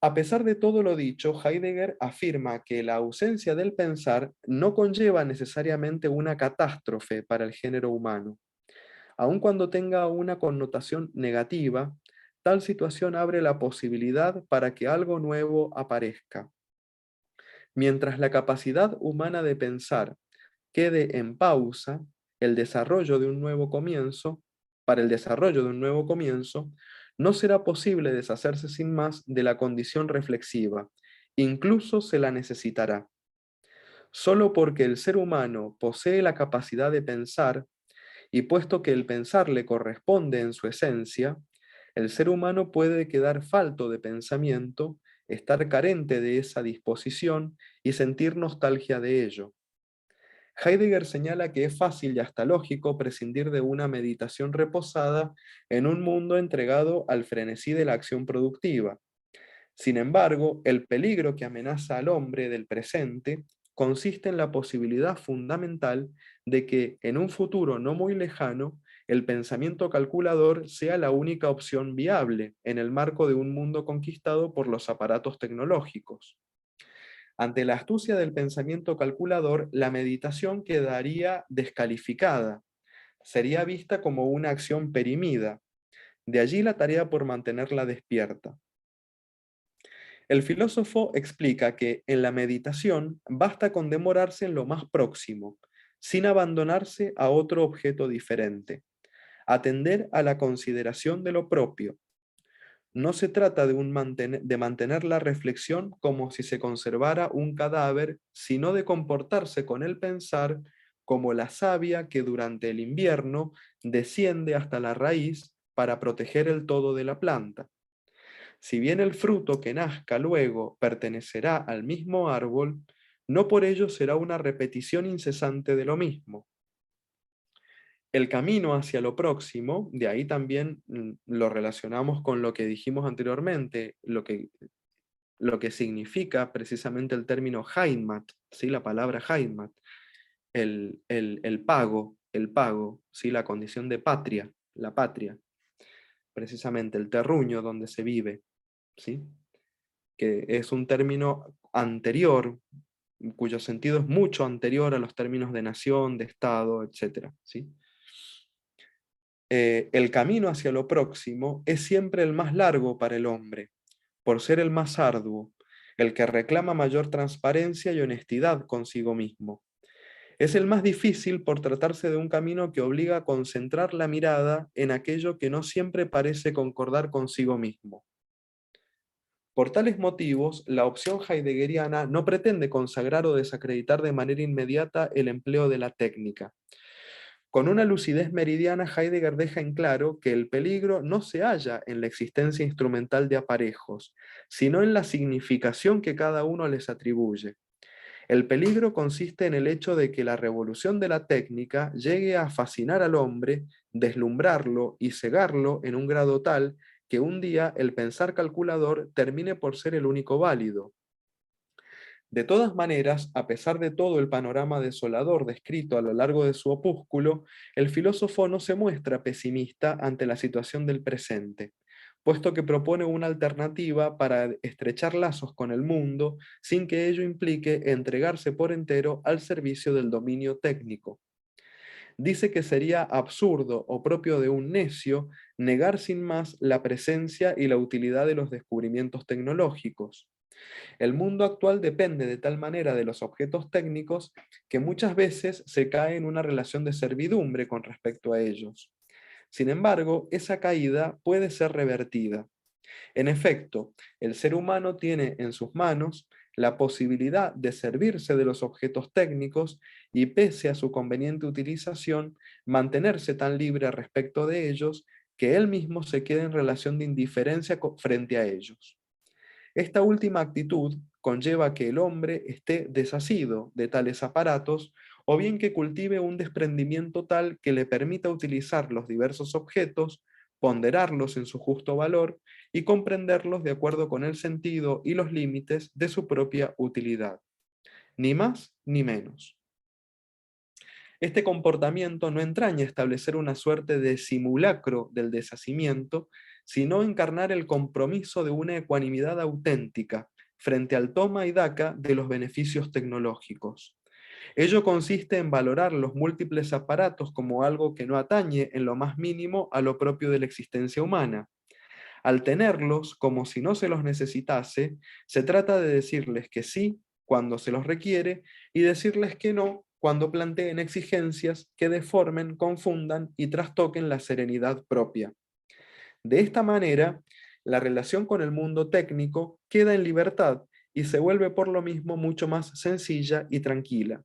Speaker 3: A pesar de todo lo dicho, Heidegger afirma que la ausencia del pensar no conlleva necesariamente una catástrofe para el género humano. Aun cuando tenga una connotación negativa, tal situación abre la posibilidad para que algo nuevo aparezca. Mientras la capacidad humana de pensar quede en pausa, el desarrollo de un nuevo comienzo, para el desarrollo de un nuevo comienzo, no será posible deshacerse sin más de la condición reflexiva, incluso se la necesitará. Solo porque el ser humano posee la capacidad de pensar, y puesto que el pensar le corresponde en su esencia, el ser humano puede quedar falto de pensamiento, estar carente de esa disposición y sentir nostalgia de ello. Heidegger señala que es fácil y hasta lógico prescindir de una meditación reposada en un mundo entregado al frenesí de la acción productiva. Sin embargo, el peligro que amenaza al hombre del presente consiste en la posibilidad fundamental de que en un futuro no muy lejano el pensamiento calculador sea la única opción viable en el marco de un mundo conquistado por los aparatos tecnológicos. Ante la astucia del pensamiento calculador, la meditación quedaría descalificada, sería vista como una acción perimida, de allí la tarea por mantenerla despierta. El filósofo explica que en la meditación basta con demorarse en lo más próximo, sin abandonarse a otro objeto diferente, atender a la consideración de lo propio. No se trata de mantener la reflexión como si se conservara un cadáver, sino de comportarse con el pensar como la savia que durante el invierno desciende hasta la raíz para proteger el todo de la planta. Si bien el fruto que nazca luego pertenecerá al mismo árbol, no por ello será una repetición incesante de lo mismo. El camino hacia lo próximo, de ahí también lo relacionamos con lo que dijimos anteriormente, lo que significa precisamente el término Heimat, ¿sí? La palabra Heimat, el pago, ¿sí? La condición de patria, la patria, precisamente el terruño donde se vive, ¿sí? Que es un término anterior, cuyo sentido es mucho anterior a los términos de nación, de Estado, etc. ¿sí? El camino hacia lo próximo es siempre el más largo para el hombre, por ser el más arduo, el que reclama mayor transparencia y honestidad consigo mismo. Es el más difícil por tratarse de un camino que obliga a concentrar la mirada en aquello que no siempre parece concordar consigo mismo. Por tales motivos, la opción heideggeriana no pretende consagrar o desacreditar de manera inmediata el empleo de la técnica. Con una lucidez meridiana, Heidegger deja en claro que el peligro no se halla en la existencia instrumental de aparejos, sino en la significación que cada uno les atribuye. El peligro consiste en el hecho de que la revolución de la técnica llegue a fascinar al hombre, deslumbrarlo y cegarlo en un grado tal que un día el pensar calculador termine por ser el único válido. De todas maneras, a pesar de todo el panorama desolador descrito a lo largo de su opúsculo, el filósofo no se muestra pesimista ante la situación del presente, puesto que propone una alternativa para estrechar lazos con el mundo sin que ello implique entregarse por entero al servicio del dominio técnico. Dice que sería absurdo o propio de un necio negar sin más la presencia y la utilidad de los descubrimientos tecnológicos. El mundo actual depende de tal manera de los objetos técnicos que muchas veces se cae en una relación de servidumbre con respecto a ellos. Sin embargo, esa caída puede ser revertida. En efecto, el ser humano tiene en sus manos la posibilidad de servirse de los objetos técnicos y, pese a su conveniente utilización, mantenerse tan libre respecto de ellos que él mismo se quede en relación de indiferencia frente a ellos. Esta última actitud conlleva que el hombre esté desasido de tales aparatos o bien que cultive un desprendimiento tal que le permita utilizar los diversos objetos, ponderarlos en su justo valor y comprenderlos de acuerdo con el sentido y los límites de su propia utilidad. Ni más ni menos. Este comportamiento no entraña establecer una suerte de simulacro del deshacimiento, sino encarnar el compromiso de una ecuanimidad auténtica frente al toma y daca de los beneficios tecnológicos. Ello consiste en valorar los múltiples aparatos como algo que no atañe en lo más mínimo a lo propio de la existencia humana. Al tenerlos como si no se los necesitase, se trata de decirles que sí cuando se los requiere y decirles que no cuando planteen exigencias que deformen, confundan y trastoquen la serenidad propia. De esta manera, la relación con el mundo técnico queda en libertad y se vuelve por lo mismo mucho más sencilla y tranquila.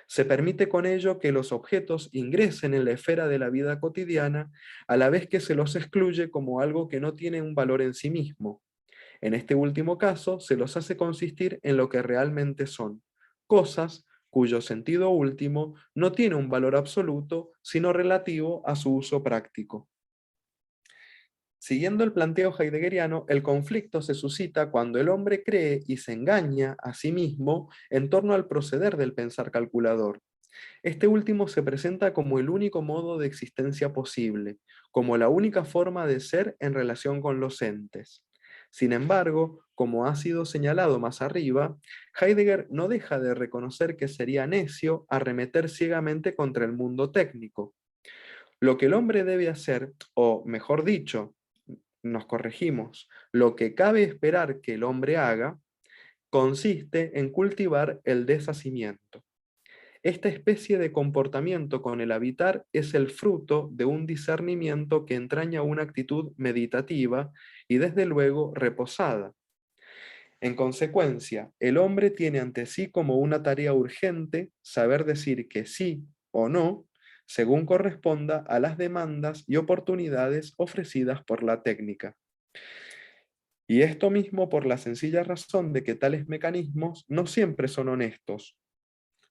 Speaker 3: Se permite con ello que los objetos ingresen en la esfera de la vida cotidiana, a la vez que se los excluye como algo que no tiene un valor en sí mismo. En este último caso, se los hace consistir en lo que realmente son, cosas cuyo sentido último no tiene un valor absoluto, sino relativo a su uso práctico. Siguiendo el planteo heideggeriano, el conflicto se suscita cuando el hombre cree y se engaña a sí mismo en torno al proceder del pensar calculador. Este último se presenta como el único modo de existencia posible, como la única forma de ser en relación con los entes. Sin embargo, como ha sido señalado más arriba, Heidegger no deja de reconocer que sería necio arremeter ciegamente contra el mundo técnico. Lo que el hombre debe hacer, o mejor dicho, nos corregimos, lo que cabe esperar que el hombre haga, consiste en cultivar el deshacimiento. Esta especie de comportamiento con el habitar es el fruto de un discernimiento que entraña una actitud meditativa y desde luego reposada. En consecuencia, el hombre tiene ante sí como una tarea urgente saber decir que sí o no, según corresponda a las demandas y oportunidades ofrecidas por la técnica. Y esto mismo por la sencilla razón de que tales mecanismos no siempre son honestos,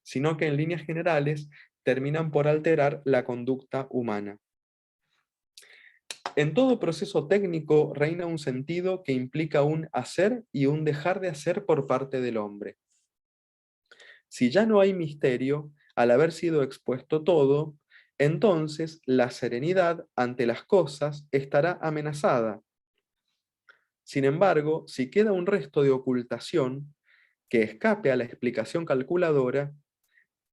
Speaker 3: sino que en líneas generales terminan por alterar la conducta humana. En todo proceso técnico reina un sentido que implica un hacer y un dejar de hacer por parte del hombre. Si ya no hay misterio, al haber sido expuesto todo, entonces la serenidad ante las cosas estará amenazada. Sin embargo, si queda un resto de ocultación que escape a la explicación calculadora,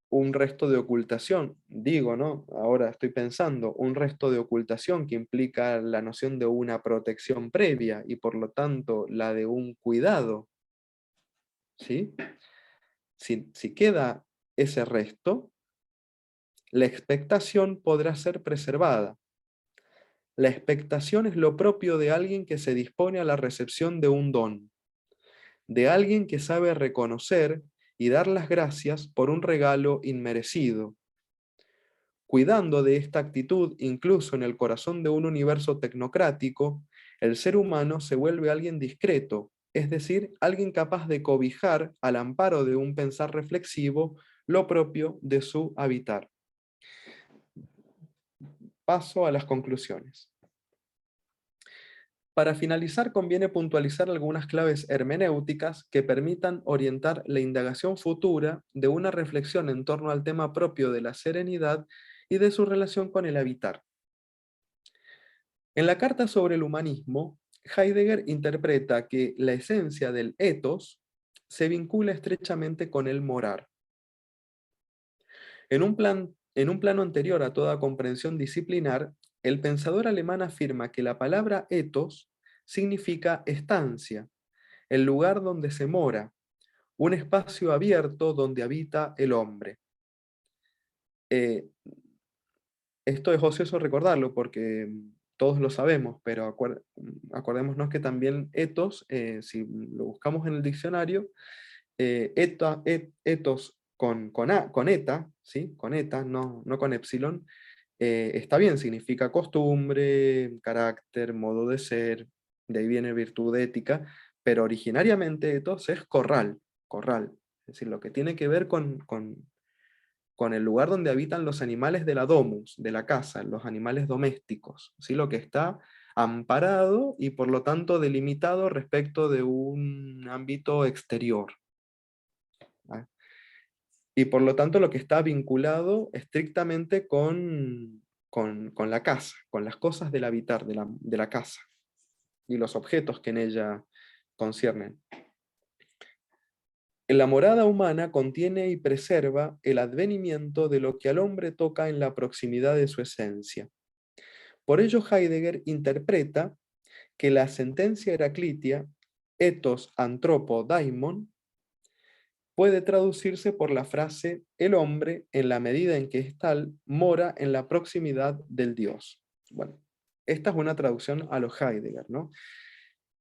Speaker 3: un resto de ocultación, digo, ¿no? Ahora estoy pensando, un resto de ocultación que implica la noción de una protección previa y por lo tanto la de un cuidado, ¿sí? Si queda ese resto, la expectación podrá ser preservada. La expectación es lo propio de alguien que se dispone a la recepción de un don, de alguien que sabe reconocer y dar las gracias por un regalo inmerecido. Cuidando de esta actitud, incluso en el corazón de un universo tecnocrático, el ser humano se vuelve alguien discreto, es decir, alguien capaz de cobijar al amparo de un pensar reflexivo lo propio de su habitar. Paso a las conclusiones. Para finalizar, conviene puntualizar algunas claves hermenéuticas que permitan orientar la indagación futura de una reflexión en torno al tema propio de la serenidad y de su relación con el habitar. En la Carta sobre el Humanismo, Heidegger interpreta que la esencia del ethos se vincula estrechamente con el morar. En un plano anterior a toda comprensión disciplinar, el pensador alemán afirma que la palabra ethos significa estancia, el lugar donde se mora, un espacio abierto donde habita el hombre. Esto es ocioso recordarlo porque todos lo sabemos, pero acordémonos que también ethos, si lo buscamos en el diccionario, ethos con eta, ¿sí? Con eta, no con epsilon, está bien, significa costumbre, carácter, modo de ser, de ahí viene virtud ética, pero originariamente ethos es corral, es decir, lo que tiene que ver con el lugar donde habitan los animales de la domus, de la casa, los animales domésticos, ¿sí? Lo que está amparado y por lo tanto delimitado respecto de un ámbito exterior. ¿Ah? Y por lo tanto lo que está vinculado estrictamente con la casa, con las cosas del habitar, de la casa, y los objetos que en ella conciernen. La morada humana contiene y preserva el advenimiento de lo que al hombre toca en la proximidad de su esencia. Por ello Heidegger interpreta que la sentencia heraclitia, ethos anthropo daimon, puede traducirse por la frase el hombre, en la medida en que es tal, mora en la proximidad del Dios. Bueno, esta es una traducción a lo Heidegger, ¿no?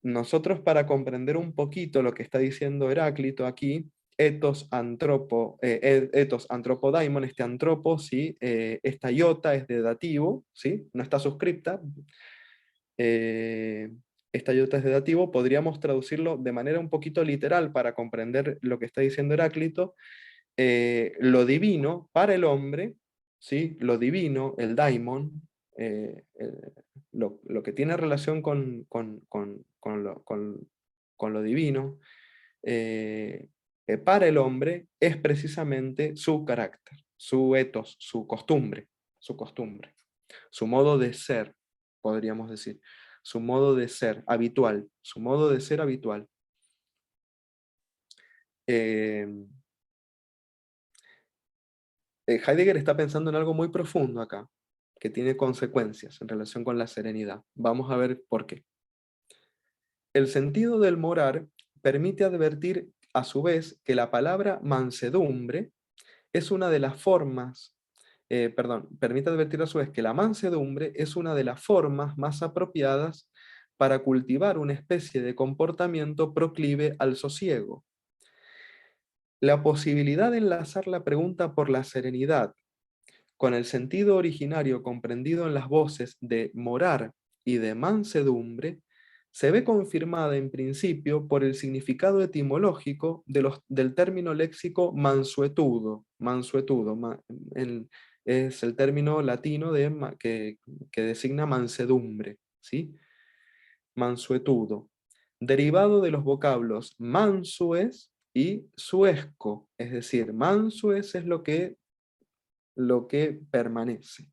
Speaker 3: Nosotros, para comprender un poquito lo que está diciendo Heráclito aquí, ethos anthropo daimon, este antropo, ¿sí? Esta iota es de dativo, ¿sí? No está suscripta. Esta iota es de dativo, podríamos traducirlo de manera un poquito literal para comprender lo que está diciendo Heráclito. Lo divino para el hombre, ¿sí? Lo divino, el daimon, lo que tiene relación con lo divino, para el hombre es precisamente su carácter. su ethos, su costumbre, su modo de ser, podríamos decir, su modo de ser habitual, su modo de ser habitual. Heidegger está pensando en algo muy profundo acá, que tiene consecuencias en relación con la serenidad. Vamos a ver por qué. El sentido del morar permite advertir a su vez que la palabra mansedumbre es una de las formas, permite advertir a su vez que la mansedumbre es una de las formas más apropiadas para cultivar una especie de comportamiento proclive al sosiego. La posibilidad de enlazar la pregunta por la serenidad con el sentido originario comprendido en las voces de morar y de mansedumbre, se ve confirmada en principio por el significado etimológico del término léxico mansuetudo. Es el término latino que designa mansedumbre, ¿sí? Mansuetudo, derivado de los vocablos mansues y suesco, es decir, mansues es lo que permanece,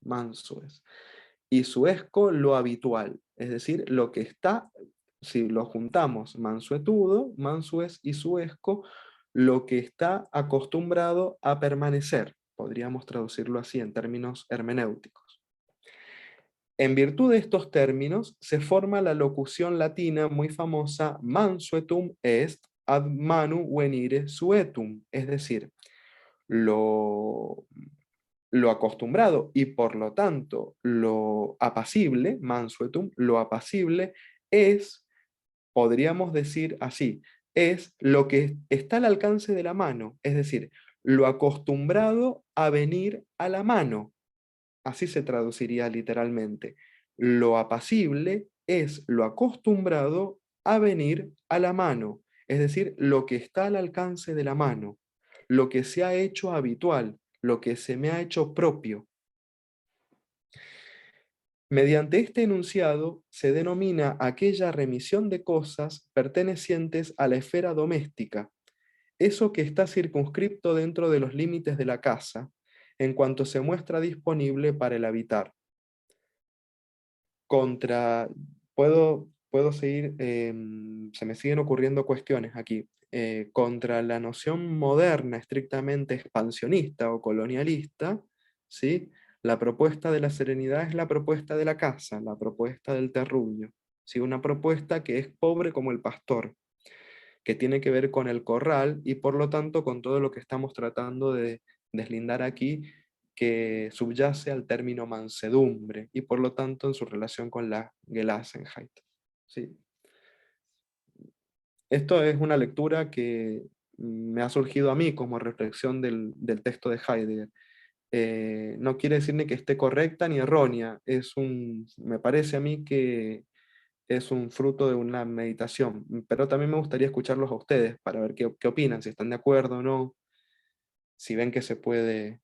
Speaker 3: manso es. Y suesco, lo habitual, es decir, lo que está, si lo juntamos, mansuetudo, mansues y suesco, lo que está acostumbrado a permanecer. Podríamos traducirlo así en términos hermenéuticos. En virtud de estos términos, se forma la locución latina muy famosa mansuetum est ad manu venire suetum, es decir, lo acostumbrado y por lo tanto lo apacible, mansuetum, lo apacible es, podríamos decir así, es lo que está al alcance de la mano, es decir, lo acostumbrado a venir a la mano. Así se traduciría literalmente. Lo apacible es lo acostumbrado a venir a la mano, es decir, lo que está al alcance de la mano, lo que se ha hecho habitual, lo que se me ha hecho propio. Mediante este enunciado se denomina aquella remisión de cosas pertenecientes a la esfera doméstica, eso que está circunscripto dentro de los límites de la casa, en cuanto se muestra disponible para el habitar. Puedo seguir, se me siguen ocurriendo cuestiones aquí. Contra la noción moderna estrictamente expansionista o colonialista, ¿sí? La propuesta de la serenidad es la propuesta de la casa, la propuesta del terruño, ¿sí? Una propuesta que es pobre como el pastor, que tiene que ver con el corral y por lo tanto con todo lo que estamos tratando de deslindar aquí, que subyace al término mansedumbre y por lo tanto en su relación con la Gelassenheit. ¿Sí? Esto es una lectura que me ha surgido a mí como reflexión del texto de Heidegger. No quiere decir ni que esté correcta ni errónea, me parece a mí que es un fruto de una meditación, pero también me gustaría escucharlos a ustedes para ver qué opinan, si están de acuerdo o no, si ven que se puede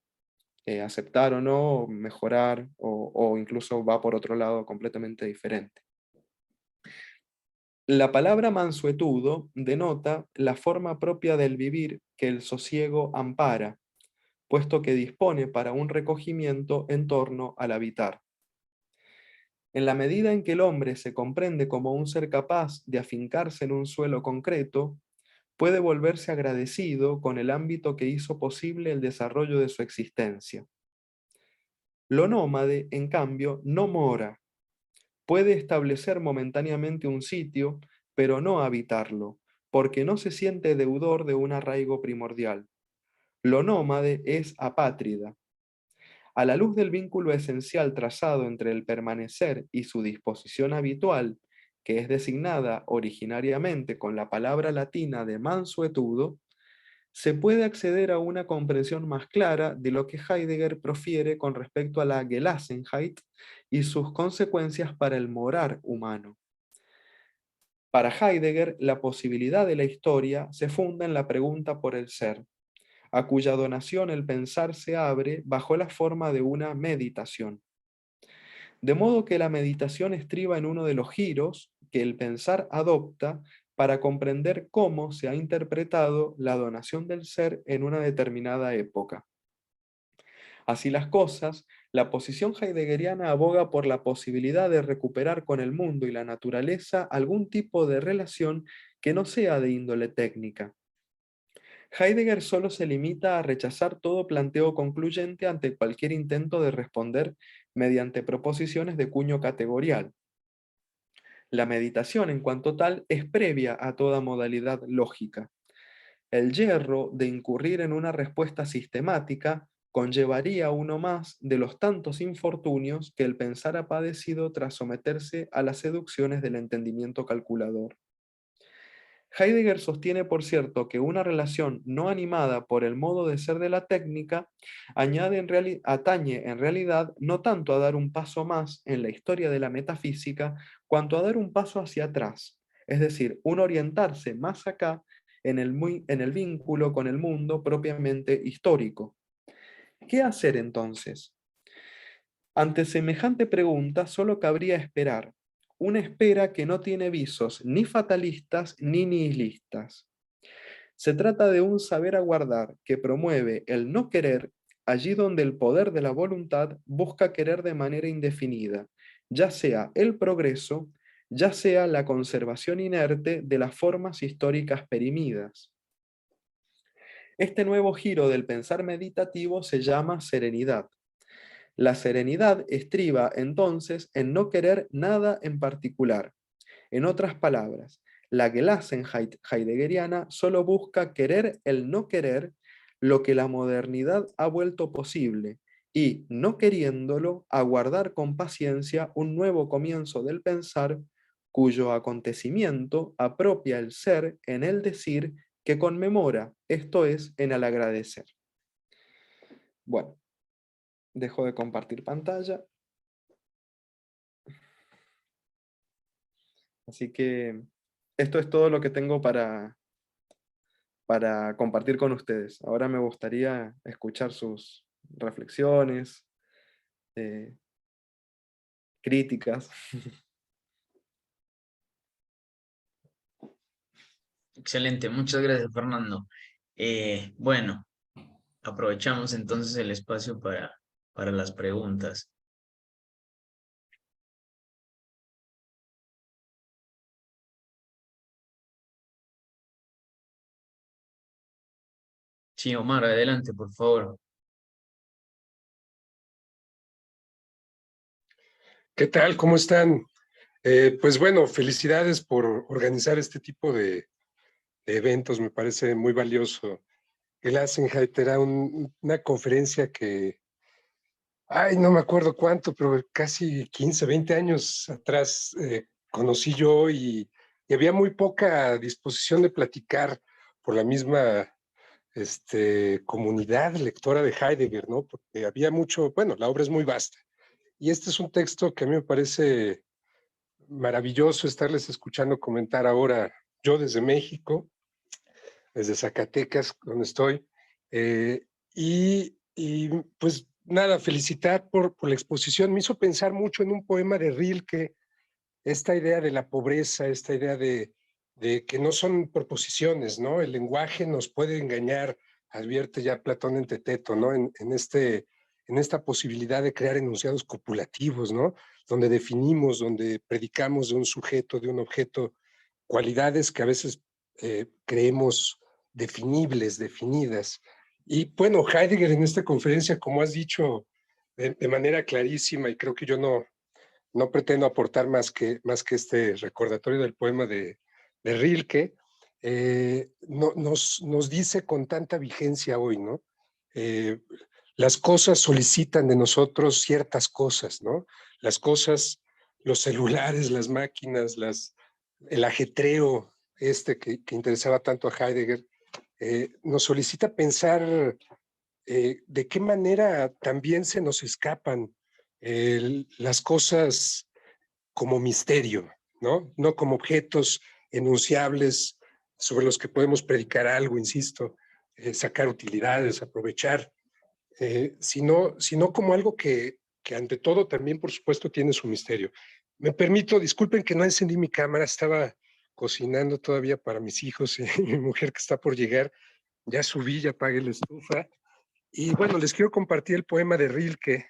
Speaker 3: aceptar o no, mejorar, o incluso va por otro lado completamente diferente. La palabra mansuetudo denota la forma propia del vivir que el sosiego ampara, puesto que dispone para un recogimiento en torno al habitar. En la medida en que el hombre se comprende como un ser capaz de afincarse en un suelo concreto, puede volverse agradecido con el ámbito que hizo posible el desarrollo de su existencia. Lo nómade, en cambio, no mora. Puede establecer momentáneamente un sitio, pero no habitarlo, porque no se siente deudor de un arraigo primordial. Lo nómade es apátrida. A la luz del vínculo esencial trazado entre el permanecer y su disposición habitual, que es designada originariamente con la palabra latina de mansuetudo, se puede acceder a una comprensión más clara de lo que Heidegger profiere con respecto a la Gelassenheit y sus consecuencias para el morar humano. Para Heidegger, la posibilidad de la historia se funda en la pregunta por el ser, a cuya donación el pensar se abre bajo la forma de una meditación. De modo que la meditación estriba en uno de los giros que el pensar adopta para comprender cómo se ha interpretado la donación del ser en una determinada época. Así las cosas, la posición heideggeriana aboga por la posibilidad de recuperar con el mundo y la naturaleza algún tipo de relación que no sea de índole técnica. Heidegger solo se limita a rechazar todo planteo concluyente ante cualquier intento de responder mediante proposiciones de cuño categorial. La meditación, en cuanto tal, es previa a toda modalidad lógica. El yerro de incurrir en una respuesta sistemática conllevaría uno más de los tantos infortunios que el pensar ha padecido tras someterse a las seducciones del entendimiento calculador. Heidegger sostiene, por cierto, que una relación no animada por el modo de ser de la técnica atañe en realidad no tanto a dar un paso más en la historia de la metafísica, cuanto a dar un paso hacia atrás, es decir, un orientarse más acá en el vínculo con el mundo propiamente histórico. ¿Qué hacer entonces? Ante semejante pregunta solo cabría esperar, una espera que no tiene visos ni fatalistas ni nihilistas. Se trata de un saber aguardar que promueve el no querer allí donde el poder de la voluntad busca querer de manera indefinida, ya sea el progreso, ya sea la conservación inerte de las formas históricas perimidas. Este nuevo giro del pensar meditativo se llama serenidad. La serenidad estriba entonces en no querer nada en particular. En otras palabras, la Gelassenheit heideggeriana solo busca querer el no querer lo que la modernidad ha vuelto posible y, no queriéndolo, aguardar con paciencia un nuevo comienzo del pensar cuyo acontecimiento apropia el ser en el decir que conmemora, esto es, en el agradecer. Bueno, dejo de compartir pantalla. Así que esto es todo lo que tengo para compartir con ustedes. Ahora me gustaría escuchar sus reflexiones, críticas.
Speaker 2: Excelente, muchas gracias, Fernando. Bueno, aprovechamos entonces el espacio para las preguntas. Sí, Omar, adelante, por favor.
Speaker 4: ¿Qué tal? ¿Cómo están? Pues bueno, felicidades por organizar este tipo de eventos, me parece muy valioso. El Asenheit era una conferencia que, no me acuerdo cuánto, pero casi 15, 20 años atrás conocí yo y había muy poca disposición de platicar por la misma comunidad lectora de Heidegger, ¿no? Porque había mucho, bueno, la obra es muy vasta. Y este es un texto que a mí me parece maravilloso estarles escuchando comentar ahora, yo desde México, desde Zacatecas, donde estoy, y pues nada, felicitar por la exposición. Me hizo pensar mucho en un poema de Rilke, esta idea de la pobreza, esta idea de que no son proposiciones, ¿no? El lenguaje nos puede engañar, advierte ya Platón en Teteto, ¿no? En esta posibilidad de crear enunciados copulativos, ¿no? Donde definimos, donde predicamos de un sujeto, de un objeto, cualidades que a veces creemos definibles, definidas. Y bueno, Heidegger en esta conferencia, como has dicho de manera clarísima, y creo que yo no pretendo aportar más que este recordatorio del poema de Rilke, nos dice con tanta vigencia hoy, ¿no? Las cosas solicitan de nosotros ciertas cosas, ¿no? Las cosas, los celulares, las máquinas, el ajetreo que interesaba tanto a Heidegger, nos solicita pensar de qué manera también se nos escapan las cosas como misterio, ¿no? No como objetos enunciables sobre los que podemos predicar algo, insisto, sacar utilidades, aprovechar, sino como algo que ante todo también, por supuesto, tiene su misterio. Me permito, disculpen que no encendí mi cámara, estaba cocinando todavía para mis hijos y mi mujer que está por llegar. Ya subí, ya apagué la estufa Y bueno, les quiero compartir el poema de Rilke,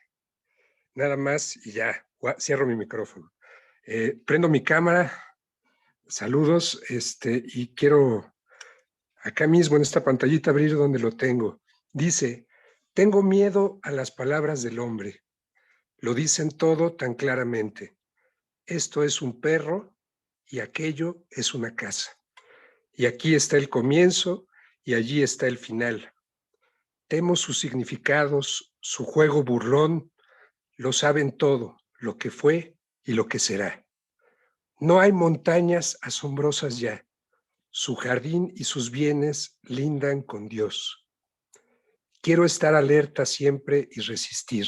Speaker 4: nada más, y ya, cierro mi micrófono. Prendo mi cámara, saludos, y quiero acá mismo en esta pantallita abrir donde lo tengo. Dice, tengo miedo a las palabras del hombre, lo dicen todo tan claramente. Esto es un perro y aquello es una casa. Y aquí está el comienzo y allí está el final. Temo sus significados, su juego burlón, lo saben todo, lo que fue y lo que será. No hay montañas asombrosas ya. Su jardín y sus bienes lindan con Dios. Quiero estar alerta siempre y resistir.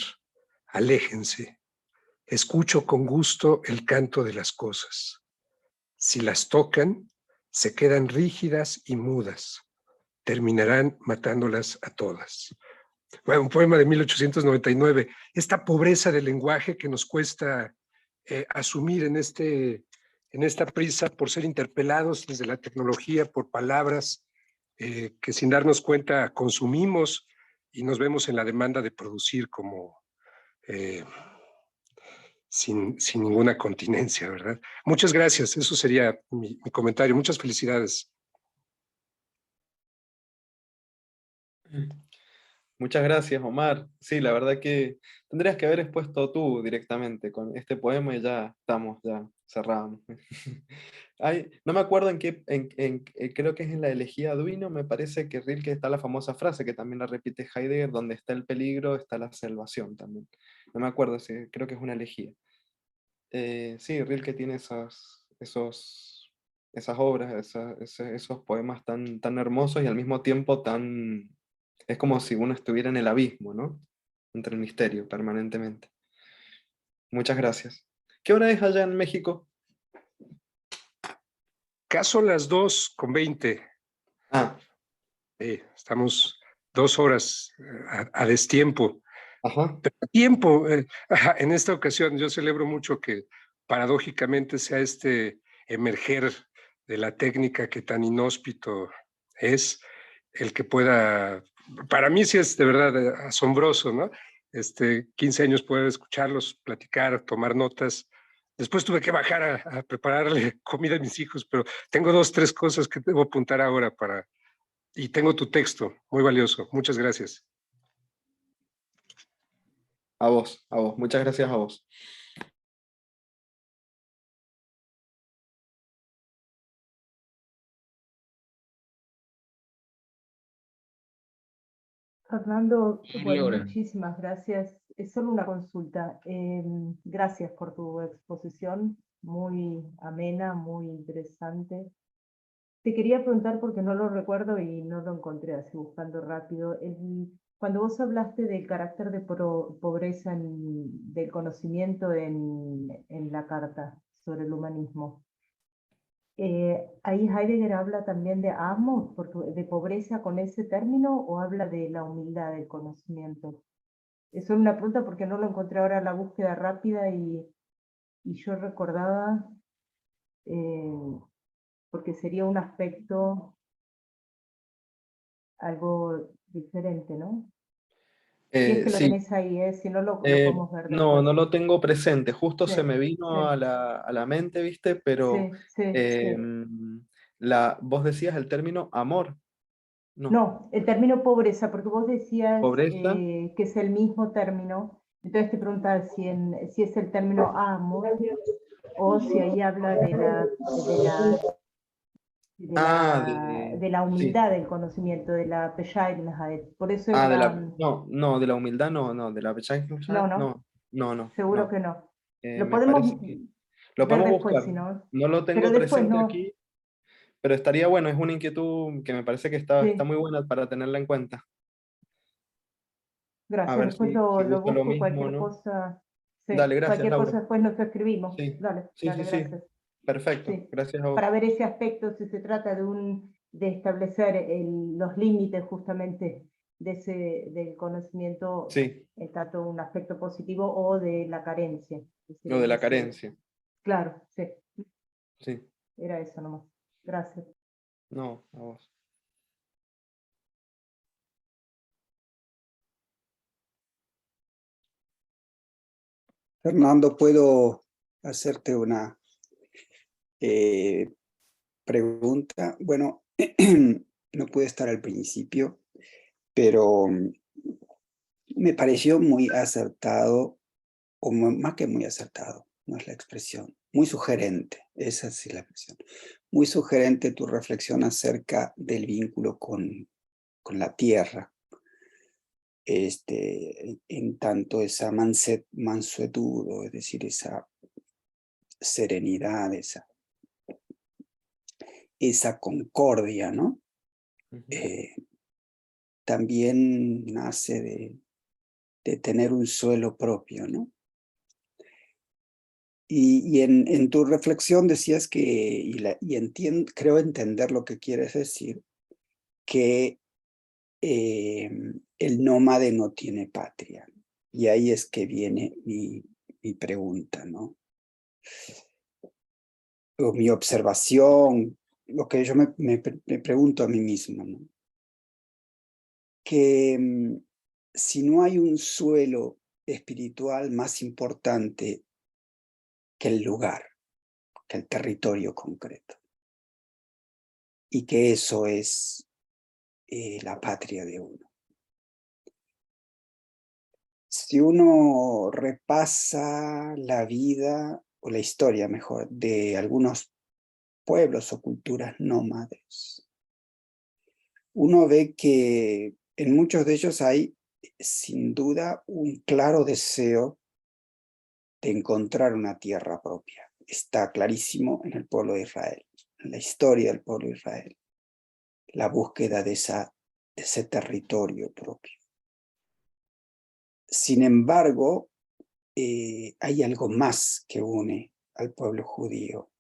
Speaker 4: Aléjense. Escucho con gusto el canto de las cosas. Si las tocan, se quedan rígidas y mudas. Terminarán matándolas a todas. Bueno, un poema de 1899. Esta pobreza del lenguaje que nos cuesta asumir en esta prisa por ser interpelados desde la tecnología por palabras que sin darnos cuenta consumimos y nos vemos en la demanda de producir como eh, sin ninguna continencia, ¿verdad? Muchas gracias, eso sería mi comentario. Muchas felicidades.
Speaker 3: Muchas gracias, Omar. Sí, la verdad que tendrías que haber expuesto tú directamente con este poema y ya estamos, ya cerramos. No me acuerdo en qué, creo que es en la elegía Duino, me parece que Rilke está la famosa frase que también la repite Heidegger, donde está el peligro, está la salvación también. No me acuerdo, sí, creo que es una elegía. Sí, Rilke tiene esas obras, esos poemas tan hermosos y al mismo tiempo tan... Es como si uno estuviera en el abismo, ¿no? Entre el misterio permanentemente. Muchas gracias. ¿Qué hora es allá en México?
Speaker 4: Caso las 2:20.
Speaker 3: Ah,
Speaker 4: Estamos 2 horas a destiempo.
Speaker 3: ajá.
Speaker 4: Pero tiempo, en esta ocasión yo celebro mucho que paradójicamente sea este emerger de la técnica que tan inhóspito es, el que pueda, para mí sí es de verdad asombroso, ¿no? 15 años poder escucharlos, platicar, tomar notas. Después tuve que bajar a prepararle comida a mis hijos, pero tengo 2, 3 cosas que debo apuntar ahora y tengo tu texto, muy valioso. Muchas gracias.
Speaker 3: A vos, a vos. Muchas gracias a vos.
Speaker 1: Fernando, bueno,
Speaker 2: Laura.
Speaker 1: muchísimas gracias. Es solo una consulta. Gracias por tu exposición, muy amena, muy interesante. Te quería preguntar porque no lo recuerdo y no lo encontré así buscando rápido. Cuando vos hablaste del carácter de pobreza del conocimiento en la carta sobre el humanismo, ahí Heidegger habla también de amo, de pobreza con ese término, o habla de la humildad del conocimiento. Eso es una pregunta porque no lo encontré ahora en la búsqueda rápida y yo recordaba, porque sería un aspecto algo diferente, ¿no? Si es que lo
Speaker 3: Sí,
Speaker 1: tenés ahí, si no lo podemos ver
Speaker 3: no,
Speaker 1: después.
Speaker 3: no lo tengo presente. Justo
Speaker 1: Sí,
Speaker 3: se me vino
Speaker 1: sí,
Speaker 3: a la mente, ¿viste? Pero
Speaker 1: sí, sí, sí.
Speaker 3: vos decías el término amor, ¿no?
Speaker 1: No, el término pobreza, porque vos decías
Speaker 3: Pobreza.
Speaker 1: que es el mismo término, entonces te preguntaba si es el término amor o si ahí habla
Speaker 3: Ah,
Speaker 1: de la
Speaker 3: sí.
Speaker 1: humildad del conocimiento, de la Bescheidenheit. Por eso
Speaker 3: Ah,
Speaker 1: era,
Speaker 3: no, no, de la humildad no, no, de la
Speaker 1: no,
Speaker 3: Bescheidenheit,
Speaker 1: no,
Speaker 3: no, no, no,
Speaker 1: seguro
Speaker 3: no.
Speaker 1: que no. Lo
Speaker 3: Me
Speaker 1: podemos
Speaker 3: parece que lo
Speaker 1: ver
Speaker 3: podemos
Speaker 1: después,
Speaker 3: buscar.
Speaker 1: si no,
Speaker 3: No lo
Speaker 1: pero
Speaker 3: tengo
Speaker 1: después
Speaker 3: presente
Speaker 1: no,
Speaker 3: aquí, pero estaría bueno, es una inquietud que me parece que está
Speaker 1: sí.
Speaker 3: muy buena para tenerla en cuenta. A
Speaker 1: Gracias,
Speaker 3: ver
Speaker 1: después
Speaker 3: si
Speaker 1: lo
Speaker 3: busco lo
Speaker 1: busco,
Speaker 3: mismo,
Speaker 1: cualquier
Speaker 3: ¿no?
Speaker 1: cosa, sí,
Speaker 3: Dale, gracias,
Speaker 1: cualquier cosa
Speaker 3: Laura.
Speaker 1: después nos escribimos.
Speaker 3: Sí,
Speaker 1: Dale,
Speaker 3: sí, sí,
Speaker 1: dale,
Speaker 3: sí.
Speaker 1: gracias.
Speaker 3: Perfecto,
Speaker 1: Sí,
Speaker 3: gracias a
Speaker 1: para
Speaker 3: vos.
Speaker 1: ver ese aspecto, si se trata de establecer los límites justamente del conocimiento,
Speaker 3: Sí,
Speaker 1: en tanto un aspecto positivo o de la carencia. Que
Speaker 3: lo de
Speaker 1: sería
Speaker 3: la carencia.
Speaker 1: claro, sí,
Speaker 3: Sí,
Speaker 1: era eso nomás. Gracias.
Speaker 3: no, a vos.
Speaker 5: Fernando, ¿puedo hacerte una pregunta? Bueno, no pude estar al principio, pero me pareció muy acertado, o más que muy acertado, no es la expresión, muy sugerente, esa sí es la expresión, muy sugerente tu reflexión acerca del vínculo con la tierra, en tanto esa mansuetud, es decir, esa serenidad, esa concordia, ¿no? También nace de tener un suelo propio, ¿no? Y en tu reflexión decías que, creo entender lo que quieres decir, que el nómade no tiene patria. Y ahí es que viene mi pregunta, ¿no? O mi observación, lo que yo me pregunto a mí mismo, ¿no? Que si no hay un suelo espiritual más importante que el lugar, que el territorio concreto, y que eso es la patria de uno. Si uno repasa la vida, o la historia mejor, de algunos pueblos o culturas nómades, uno ve que en muchos de ellos hay sin duda un claro deseo de encontrar una tierra propia. Está clarísimo en el pueblo de Israel, en la historia del pueblo de Israel, la búsqueda de ese territorio propio. Sin embargo, hay algo más que une al pueblo judío.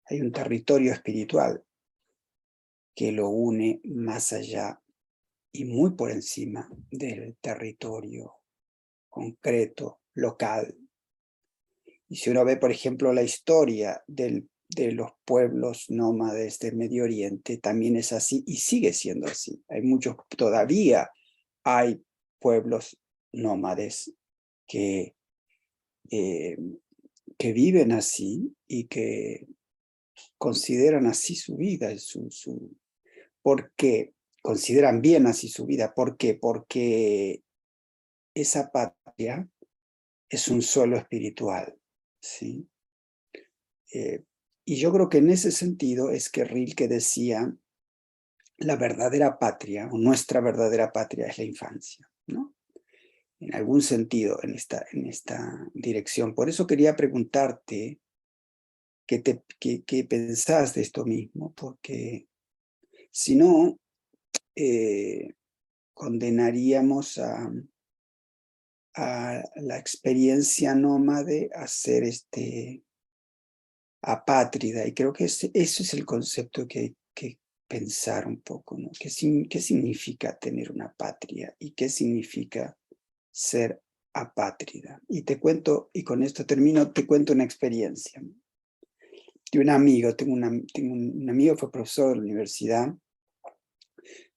Speaker 5: Hay un territorio espiritual que lo une más allá y muy por encima del territorio concreto, local. Y si uno ve, por ejemplo, la historia de los pueblos nómades del Medio Oriente, también es así y sigue siendo así. Todavía hay pueblos nómades que viven así y que consideran así su vida, porque consideran bien así su vida. ¿Por qué? Porque esa patria es un suelo espiritual, ¿sí? Y yo creo que en ese sentido es que Rilke decía, la verdadera patria, o nuestra verdadera patria es la infancia, ¿no? En algún sentido, en esta dirección. Por eso quería preguntarte qué pensás de esto mismo, porque si no, condenaríamos a la experiencia nómade a ser apátrida, y creo que eso es el concepto que hay que pensar un poco, ¿no? ¿Qué significa tener una patria y qué significa ser apátrida? Y te cuento, y con esto termino, te cuento una experiencia de un amigo. Tengo un amigo, fue profesor de la universidad,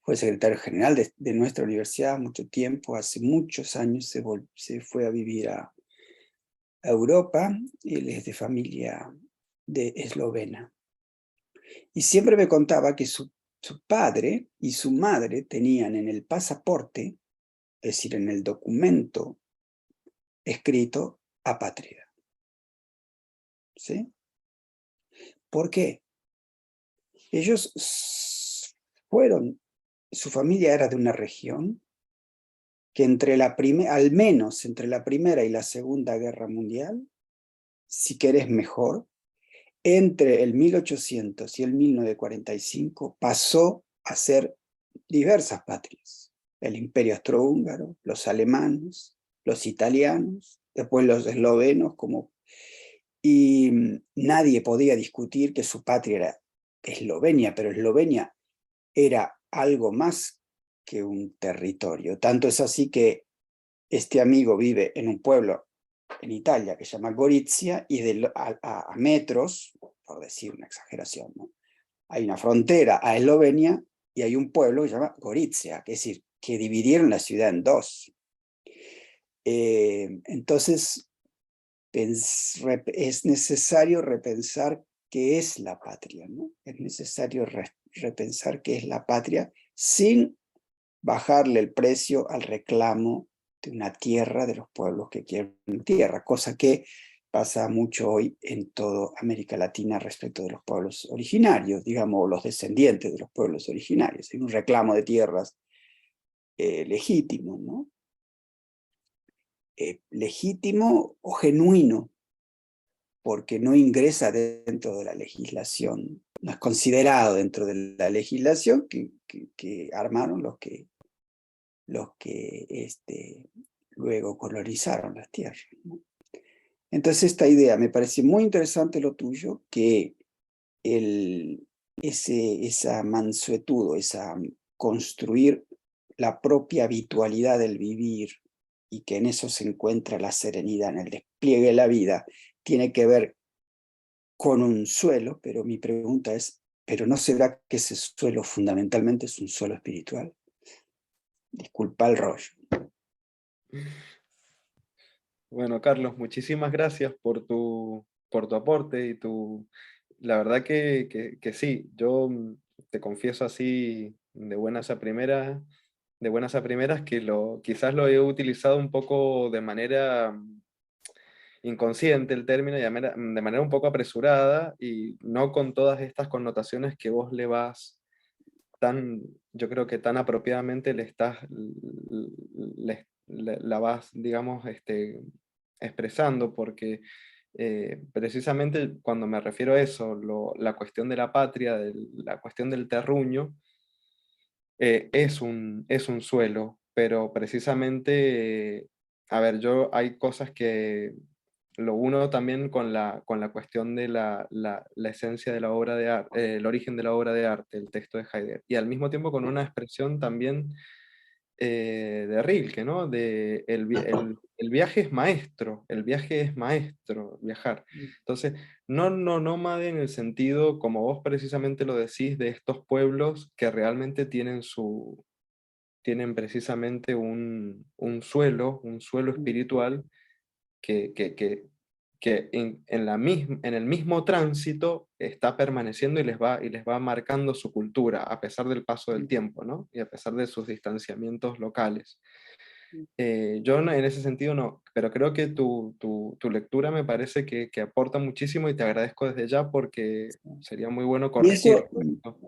Speaker 5: fue secretario general de nuestra universidad mucho tiempo, hace muchos años se fue a vivir a Europa. Él es de familia eslovena. Y siempre me contaba que su padre y su madre tenían en el pasaporte, es decir, en el documento escrito, apátrida. ¿Sí? ¿Por qué? Ellos su familia era de una región que al menos entre la Primera y la Segunda Guerra Mundial, si querés mejor, entre el 1800 y el 1945 pasó a ser diversas patrias. El Imperio Austrohúngaro, los alemanes, los italianos, después los eslovenos, y nadie podía discutir que su patria era Eslovenia, pero Eslovenia era algo más que un territorio. Tanto es así que este amigo vive en un pueblo en Italia que se llama Gorizia, y a metros, por decir una exageración, ¿no?, hay una frontera a Eslovenia y hay un pueblo que se llama Gorizia, que es decir, que dividieron la ciudad en dos. Entonces, es necesario repensar qué es la patria, ¿no? Es necesario repensar qué es la patria sin bajarle el precio al reclamo de una tierra, de los pueblos que quieren una tierra, cosa que pasa mucho hoy en toda América Latina respecto de los pueblos originarios, digamos, los descendientes de los pueblos originarios. Hay un reclamo de tierras legítimo, ¿no? Legítimo o genuino, porque no ingresa dentro de la legislación, no es considerado dentro de la legislación que armaron los que luego colonizaron las tierras, ¿no? Entonces esta idea me parece muy interesante lo tuyo, que esa mansuetudo, esa construir la propia habitualidad del vivir, y que en eso se encuentra la serenidad, en el despliegue de la vida, tiene que ver con un suelo, pero mi pregunta es, ¿pero no será que ese suelo fundamentalmente es un suelo espiritual? Disculpa el rollo.
Speaker 3: Bueno, Carlos, muchísimas gracias por tu aporte y la verdad que sí, yo te confieso así de buenas a primeras, que quizás lo he utilizado un poco de manera inconsciente el término, y de manera un poco apresurada, y no con todas estas connotaciones que vos le vas yo creo que tan apropiadamente la vas, digamos, expresando, porque precisamente cuando me refiero a eso, la cuestión de la patria, la cuestión del terruño, es un suelo, pero precisamente, a ver, hay cosas que lo uno también con la cuestión de la esencia de la obra de arte, el origen de la obra de arte, el texto de Heidegger, y al mismo tiempo con una expresión también de Rilke, ¿no? El viaje es maestro, viajar. Entonces, no nómade en el sentido, como vos precisamente lo decís, de estos pueblos que realmente tienen precisamente un suelo espiritual que en el mismo tránsito está permaneciendo y les va marcando su cultura a pesar del paso del tiempo, ¿no? Y a pesar de sus distanciamientos locales. Yo en ese sentido no, pero creo que tu lectura me parece que aporta muchísimo, y te agradezco desde ya, porque sería muy bueno corregir esto.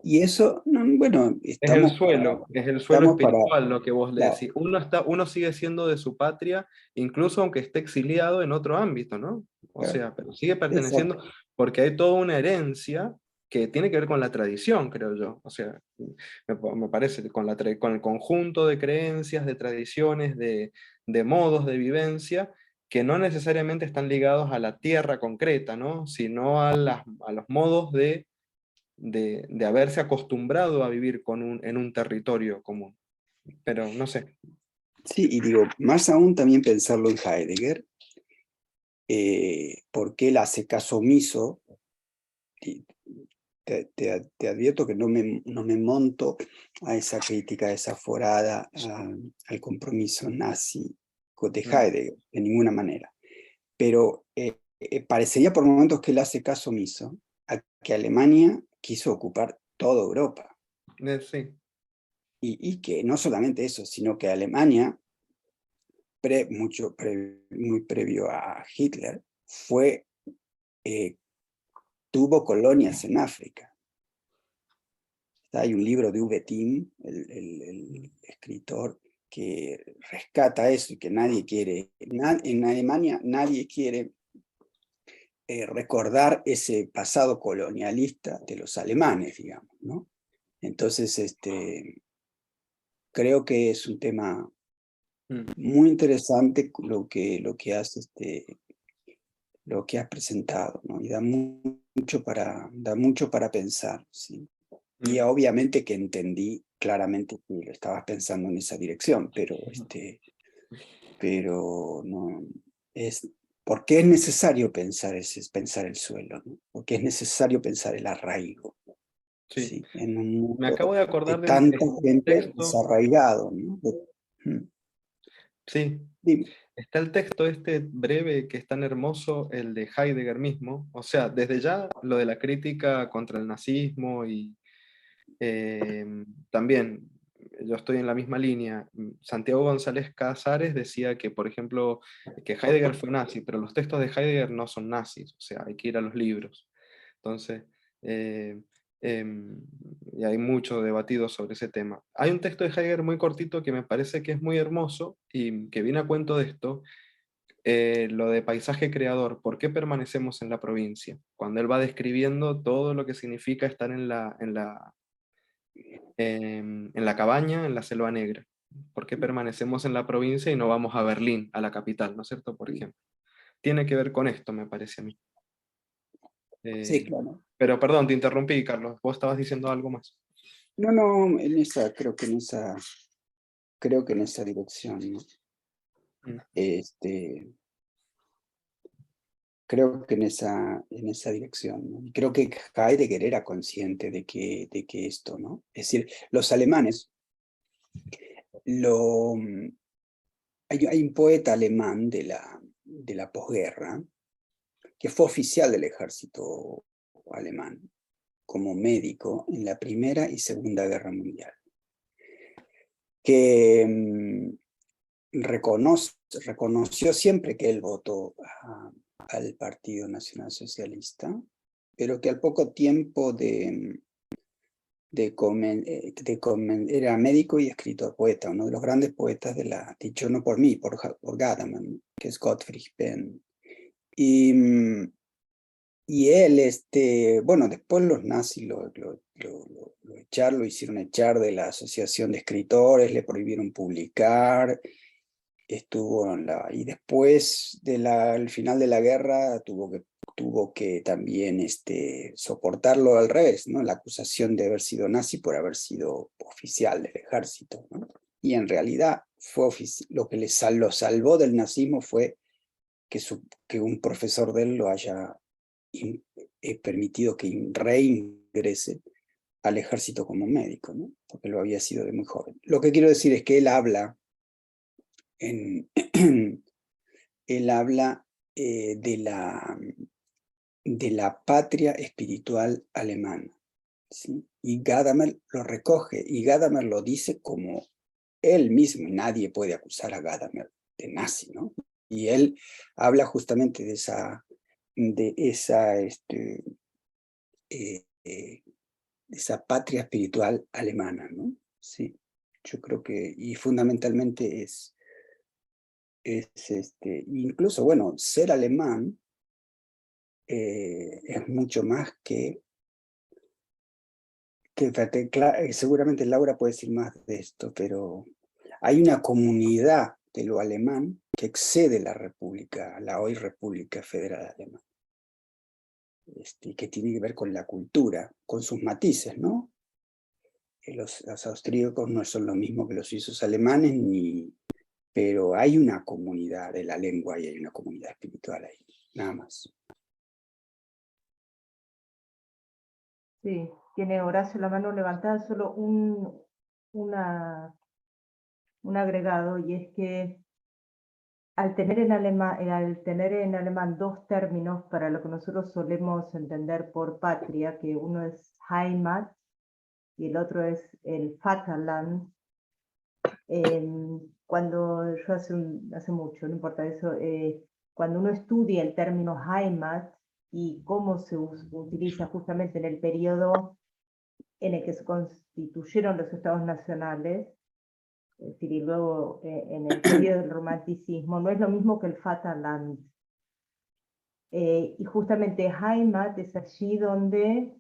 Speaker 5: Y eso, no, bueno,
Speaker 3: Es el suelo
Speaker 5: para
Speaker 3: espiritual lo que vos le
Speaker 5: la,
Speaker 3: decís. Uno sigue siendo de su patria, incluso aunque esté exiliado en otro ámbito, ¿no? O sea, pero sigue perteneciendo,
Speaker 5: exacto.
Speaker 3: porque hay toda una herencia que tiene que ver con la tradición, creo yo. O sea, me parece, con el conjunto de creencias, de tradiciones, de modos de vivencia, que no necesariamente están ligados a la tierra concreta, ¿no? Sino a los modos de haberse acostumbrado a vivir en un territorio común. Pero no sé.
Speaker 5: Sí, y digo, más aún también pensarlo en Heidegger, porque él hace caso omiso, y te advierto que no me monto a esa crítica desaforada al compromiso nazi de Heidegger, de ninguna manera. Pero parecería por momentos que él hace caso omiso a que Alemania quiso ocupar toda Europa.
Speaker 3: Sí.
Speaker 5: Y que no solamente eso, sino que Alemania, muy previo a Hitler, tuvo colonias en África. Hay un libro de Wettin, el escritor, que rescata eso y que nadie quiere. En Alemania nadie quiere recordar ese pasado colonialista de los alemanes, digamos, ¿no? Entonces, creo que es un tema muy interesante lo que has presentado, ¿no? Y da mucho para pensar, ¿sí? Y obviamente que entendí claramente que lo estabas pensando en esa dirección, pero no es porque es necesario pensar el suelo, ¿no? Porque es necesario pensar el arraigo.
Speaker 3: Sí.
Speaker 5: ¿Sí? En un
Speaker 3: Me
Speaker 5: mundo
Speaker 3: acabo de acordar
Speaker 5: de tanta
Speaker 3: un
Speaker 5: gente
Speaker 3: texto.
Speaker 5: desarraigado, ¿no?
Speaker 3: Sí,
Speaker 5: Dime.
Speaker 3: Está el texto este breve que es tan hermoso, el de Heidegger mismo. O sea, desde ya lo de la crítica contra el nazismo y también yo estoy en la misma línea. Santiago González Casares decía que, por ejemplo, que Heidegger fue nazi, pero los textos de Heidegger no son nazis, o sea, hay que ir a los libros. Entonces, y hay mucho debatido sobre ese tema. Hay un texto de Heidegger muy cortito que me parece que es muy hermoso y que viene a cuento de esto, lo de paisaje creador, ¿por qué permanecemos en la provincia? Cuando él va describiendo todo lo que significa estar en la cabaña, en la Selva Negra. ¿Por qué permanecemos en la provincia y no vamos a Berlín, a la capital, ¿no es cierto? Por ejemplo. Tiene que ver con esto, me parece a mí.
Speaker 5: Sí, claro.
Speaker 3: Pero perdón, te interrumpí, Carlos. Vos estabas diciendo algo más.
Speaker 5: No, no, creo que en esa dirección, ¿no? Creo que en esa dirección, ¿no? Y creo que Heidegger era consciente de que esto, ¿no? Es decir, los alemanes, hay un poeta alemán de la posguerra que fue oficial del ejército alemán como médico en la Primera y Segunda Guerra Mundial, que reconoció siempre que él votó al Partido Nacional Socialista, pero que al poco tiempo era médico y escritor, poeta, uno de los grandes poetas dicho no por mí, por Gadamer, que es Gottfried Benn. Y él, bueno, después los nazis lo hicieron echar de la Asociación de Escritores, le prohibieron publicar, y después al final de la guerra tuvo que también soportarlo al revés, ¿no? La acusación de haber sido nazi por haber sido oficial del ejército, ¿no? Y en realidad lo que lo salvó del nazismo fue que un profesor de él lo haya permitido que reingrese al ejército como médico, ¿no? Porque lo había sido de muy joven. Lo que quiero decir es que él habla de la patria espiritual alemana, ¿sí? Y Gadamer lo recoge, y Gadamer lo dice como él mismo, y nadie puede acusar a Gadamer de nazi, ¿no? Y él habla justamente de esa patria espiritual alemana, ¿no? Sí, yo creo que, y fundamentalmente incluso, bueno, ser alemán es mucho más seguramente Laura puede decir más de esto, pero hay una comunidad de lo alemán que excede la hoy República Federal Alemana, que tiene que ver con la cultura, con sus matices, ¿no? Los austríacos no son lo mismo que los suizos alemanes, pero hay una comunidad de la lengua y hay una comunidad espiritual ahí, nada más.
Speaker 1: Sí, tiene Horacio la mano levantada, solo un agregado, y es que al tener en alemán dos términos para lo que nosotros solemos entender por patria, que uno es Heimat y el otro es el Vaterland, cuando yo hace mucho, no importa eso, cuando uno estudia el término Heimat y cómo se utiliza justamente en el periodo en el que se constituyeron los estados nacionales, es decir, y luego en el periodo del romanticismo, no es lo mismo que el Vaterland. Y justamente Heimat es allí donde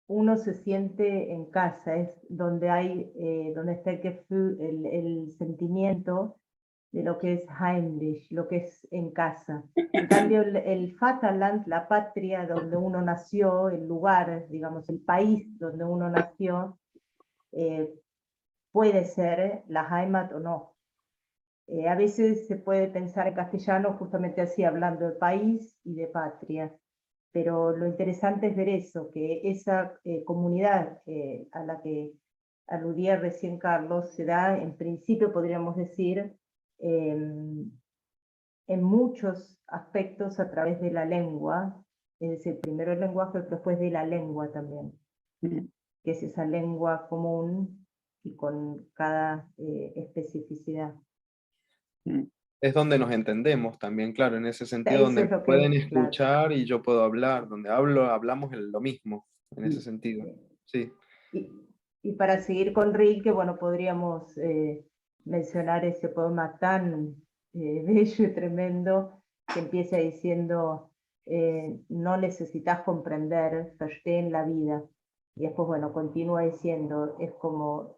Speaker 1: uno se siente en casa, es donde está el sentimiento de lo que es Heimlich, lo que es en casa. En cambio, el Vaterland, la patria donde uno nació, el lugar, digamos, el país donde uno nació, puede ser la Heimat o no. A veces se puede pensar en castellano justamente así, hablando de país y de patria. Pero lo interesante es ver eso, que esa comunidad a la que aludía recién Carlos se da, en principio podríamos decir, en muchos aspectos a través de la lengua, es decir, primero el lenguaje, pero después de la lengua también, que es esa lengua común y con cada especificidad.
Speaker 3: Es donde nos entendemos también, claro, en ese sentido,
Speaker 1: Eso
Speaker 3: donde
Speaker 1: es
Speaker 3: me
Speaker 1: lo que,
Speaker 3: pueden
Speaker 1: claro.
Speaker 3: escuchar y yo puedo hablar, donde hablamos lo mismo, en ese sentido, sí.
Speaker 1: Y para seguir con Rilke, bueno, podríamos mencionar ese poema tan bello y tremendo que empieza diciendo, no necesitas comprender, verstehen la vida. Y después, bueno, continúa diciendo, es como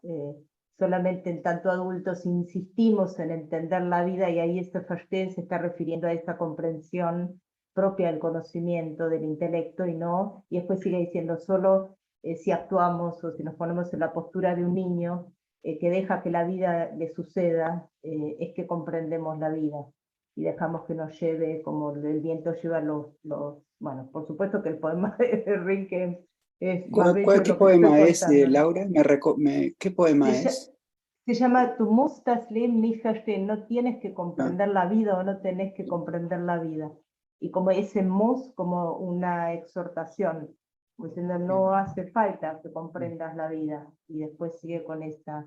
Speaker 1: solamente en tanto adultos insistimos en entender la vida, y ahí este verstehen se está refiriendo a esa comprensión propia del conocimiento, del intelecto, y después sigue diciendo, solo si actuamos o si nos ponemos en la postura de un niño que deja que la vida le suceda, es que comprendemos la vida y dejamos que nos lleve como el viento lleva bueno, por supuesto que el poema de Rilke es más bello de
Speaker 5: ¿Qué
Speaker 1: lo que estoy
Speaker 5: poema es,
Speaker 1: contando, ¿no?
Speaker 5: Laura? ¿Qué poema es?
Speaker 1: Se llama Tu musst das Leben nicht verstehen, no tienes que comprender la vida o no tenés que comprender la vida. Y como ese muss, como una exhortación, diciendo no hace falta que comprendas la vida. Y después sigue con esta,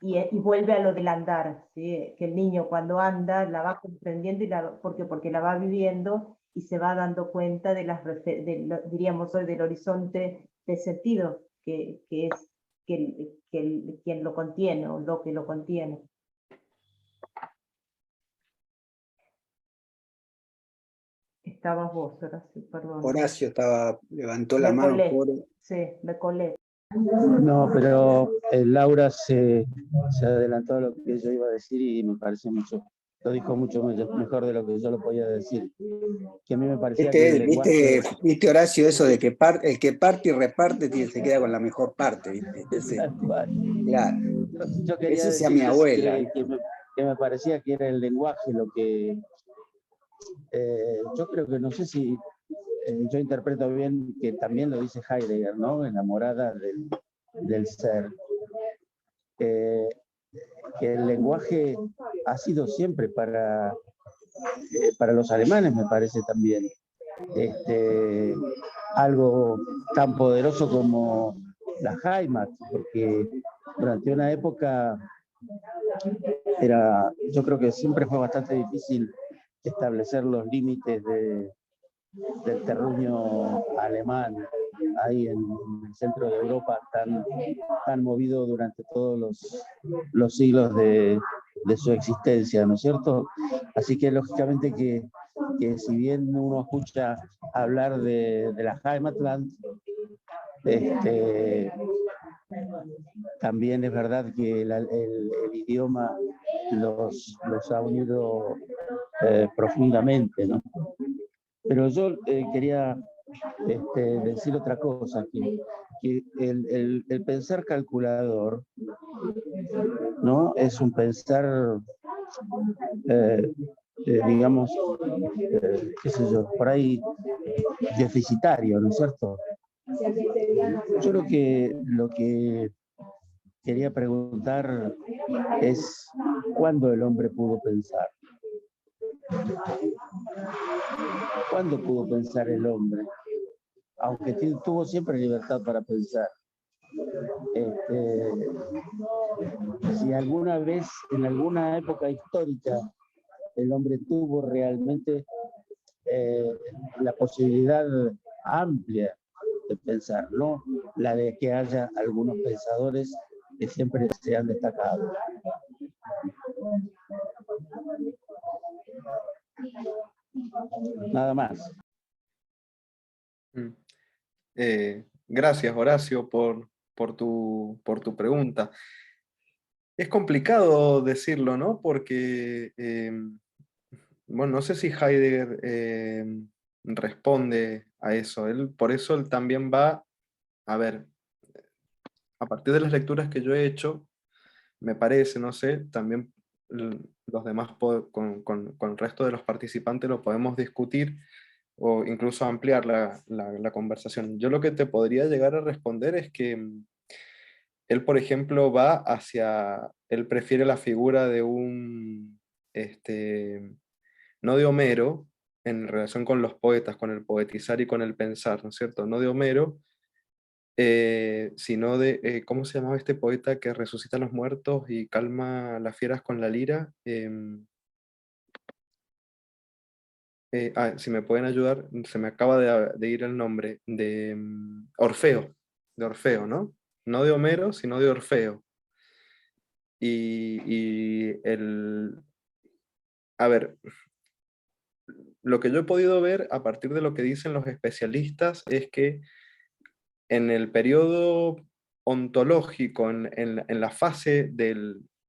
Speaker 1: y vuelve a lo del andar, ¿sí? Que el niño cuando anda la va comprendiendo, porque la va viviendo y se va dando cuenta de diríamos hoy, del horizonte de sentido que es quien lo contiene o lo que lo contiene. Estabas vos, Horacio, perdón.
Speaker 5: Horacio levantó la
Speaker 1: Me
Speaker 5: mano
Speaker 1: colé,
Speaker 5: por...
Speaker 1: sí, me colé.
Speaker 6: No, pero Laura se adelantó a lo que yo iba a decir y me parece mucho, lo dijo mucho mejor de lo que yo lo podía decir. Que a mí me parecía que el lenguaje...
Speaker 5: ¿Viste, Horacio, eso de que el que parte y reparte se queda con la mejor parte? ¿Viste? Claro.
Speaker 6: Yo quería
Speaker 5: Eso decía mi
Speaker 6: decirles
Speaker 5: abuela.
Speaker 6: que me parecía que era el lenguaje lo que... yo creo que no sé si yo interpreto bien que también lo dice Heidegger, ¿no? Enamorada del ser. Que el lenguaje ha sido siempre para los alemanes, me parece también, algo tan poderoso como la Heimat, porque durante una época yo creo que siempre fue bastante difícil establecer los límites del terruño alemán ahí en el centro de Europa, tan movido durante todos los siglos de su existencia, ¿no es cierto? Así que lógicamente que si bien uno escucha hablar de la Heimatland, también es verdad que el idioma los ha unido profundamente, ¿no? Pero yo quería decir otra cosa, que el pensar calculador, ¿no? Es un pensar, digamos, qué sé yo, por ahí deficitario, ¿no es cierto? Yo creo que lo que quería preguntar es ¿cuándo el hombre pudo pensar? ¿Cuándo pudo pensar el hombre? Aunque tuvo siempre libertad para pensar. Si alguna vez, en alguna época histórica, el hombre tuvo realmente la posibilidad amplia de pensar, no la de que haya algunos pensadores que siempre se han destacado. Nada más.
Speaker 3: Gracias, Horacio, por tu pregunta. Es complicado decirlo, ¿no? Porque, bueno, no sé si Heidegger responde a eso. Por eso él también va, a ver, a partir de las lecturas que yo he hecho, me parece, no sé, también los demás con el resto de los participantes lo podemos discutir o incluso ampliar la conversación. Yo lo que te podría llegar a responder es que él, por ejemplo, va hacia él prefiere la figura de no de Homero, en relación con los poetas, con el poetizar y con el pensar, ¿no es cierto? No de Homero, sino de, ¿cómo se llamaba este poeta que resucita a los muertos y calma las fieras con la lira? Si me pueden ayudar, se me acaba de ir el nombre, Orfeo, de Orfeo, ¿no? No de Homero, sino de Orfeo. A ver, lo que yo he podido ver a partir de lo que dicen los especialistas es que en el periodo ontológico, en la fase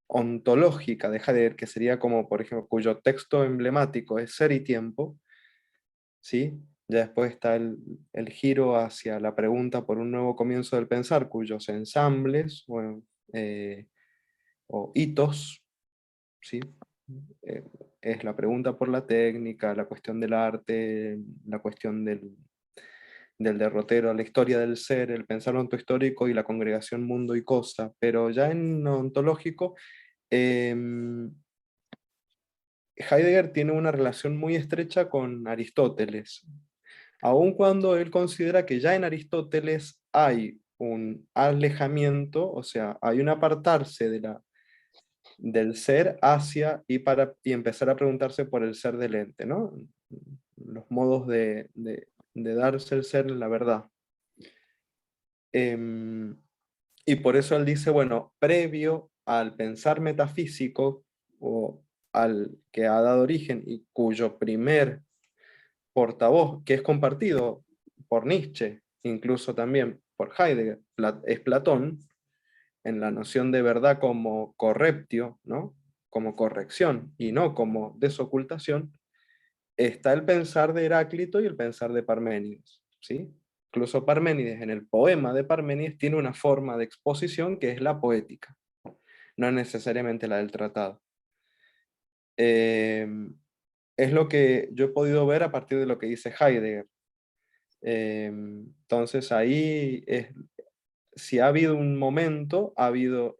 Speaker 3: ontológica de Heidegger, que sería como, por ejemplo, cuyo texto emblemático es Ser y Tiempo, ¿sí? Ya después está el giro hacia la pregunta por un nuevo comienzo del pensar, cuyos ensambles o hitos, ¿sí? Es la pregunta por la técnica, la cuestión del arte, la cuestión del derrotero, la historia del ser, el pensar ontohistórico y la congregación mundo y cosa. Pero ya en ontológico, Heidegger tiene una relación muy estrecha con Aristóteles, aun cuando él considera que ya en Aristóteles hay un alejamiento, o sea, hay un apartarse del ser hacia y empezar a preguntarse por el ser del ente, ¿no? Los modos de darse el ser en la verdad. Y por eso él dice, bueno, previo al pensar metafísico, o al que ha dado origen y cuyo primer portavoz, que es compartido por Nietzsche, incluso también por Heidegger, es Platón, en la noción de verdad como correptio, ¿no? Como corrección y no como desocultación, está el pensar de Heráclito y el pensar de Parménides, ¿sí? Incluso Parménides, en el poema de Parménides, tiene una forma de exposición que es la poética, no necesariamente la del tratado. Es lo que yo he podido ver a partir de lo que dice Heidegger. Entonces ahí si ha habido un momento,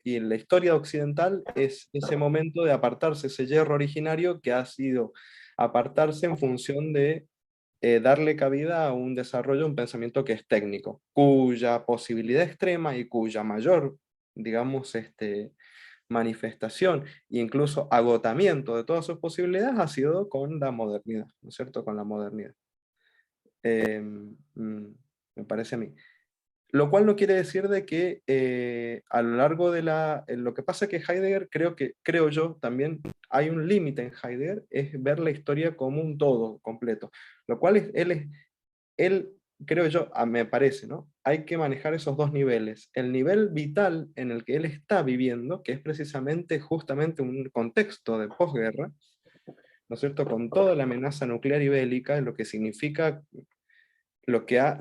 Speaker 3: y en la historia occidental es ese momento de apartarse, ese hierro originario que ha sido apartarse en función de darle cabida a un desarrollo, un pensamiento que es técnico, cuya posibilidad extrema y cuya mayor, digamos, manifestación e incluso agotamiento de todas sus posibilidades ha sido con la modernidad, ¿no es cierto? Con la modernidad. Me parece a mí. Lo cual no quiere decir de que a lo largo de lo que pasa que Heidegger, creo yo también, hay un límite en Heidegger, es ver la historia como un todo completo. Lo cual él, creo yo, me parece, ¿no? Hay que manejar esos dos niveles. El nivel vital en el que él está viviendo, que es precisamente justamente un contexto de posguerra, ¿no es cierto? Con toda la amenaza nuclear y bélica, lo que significa lo que ha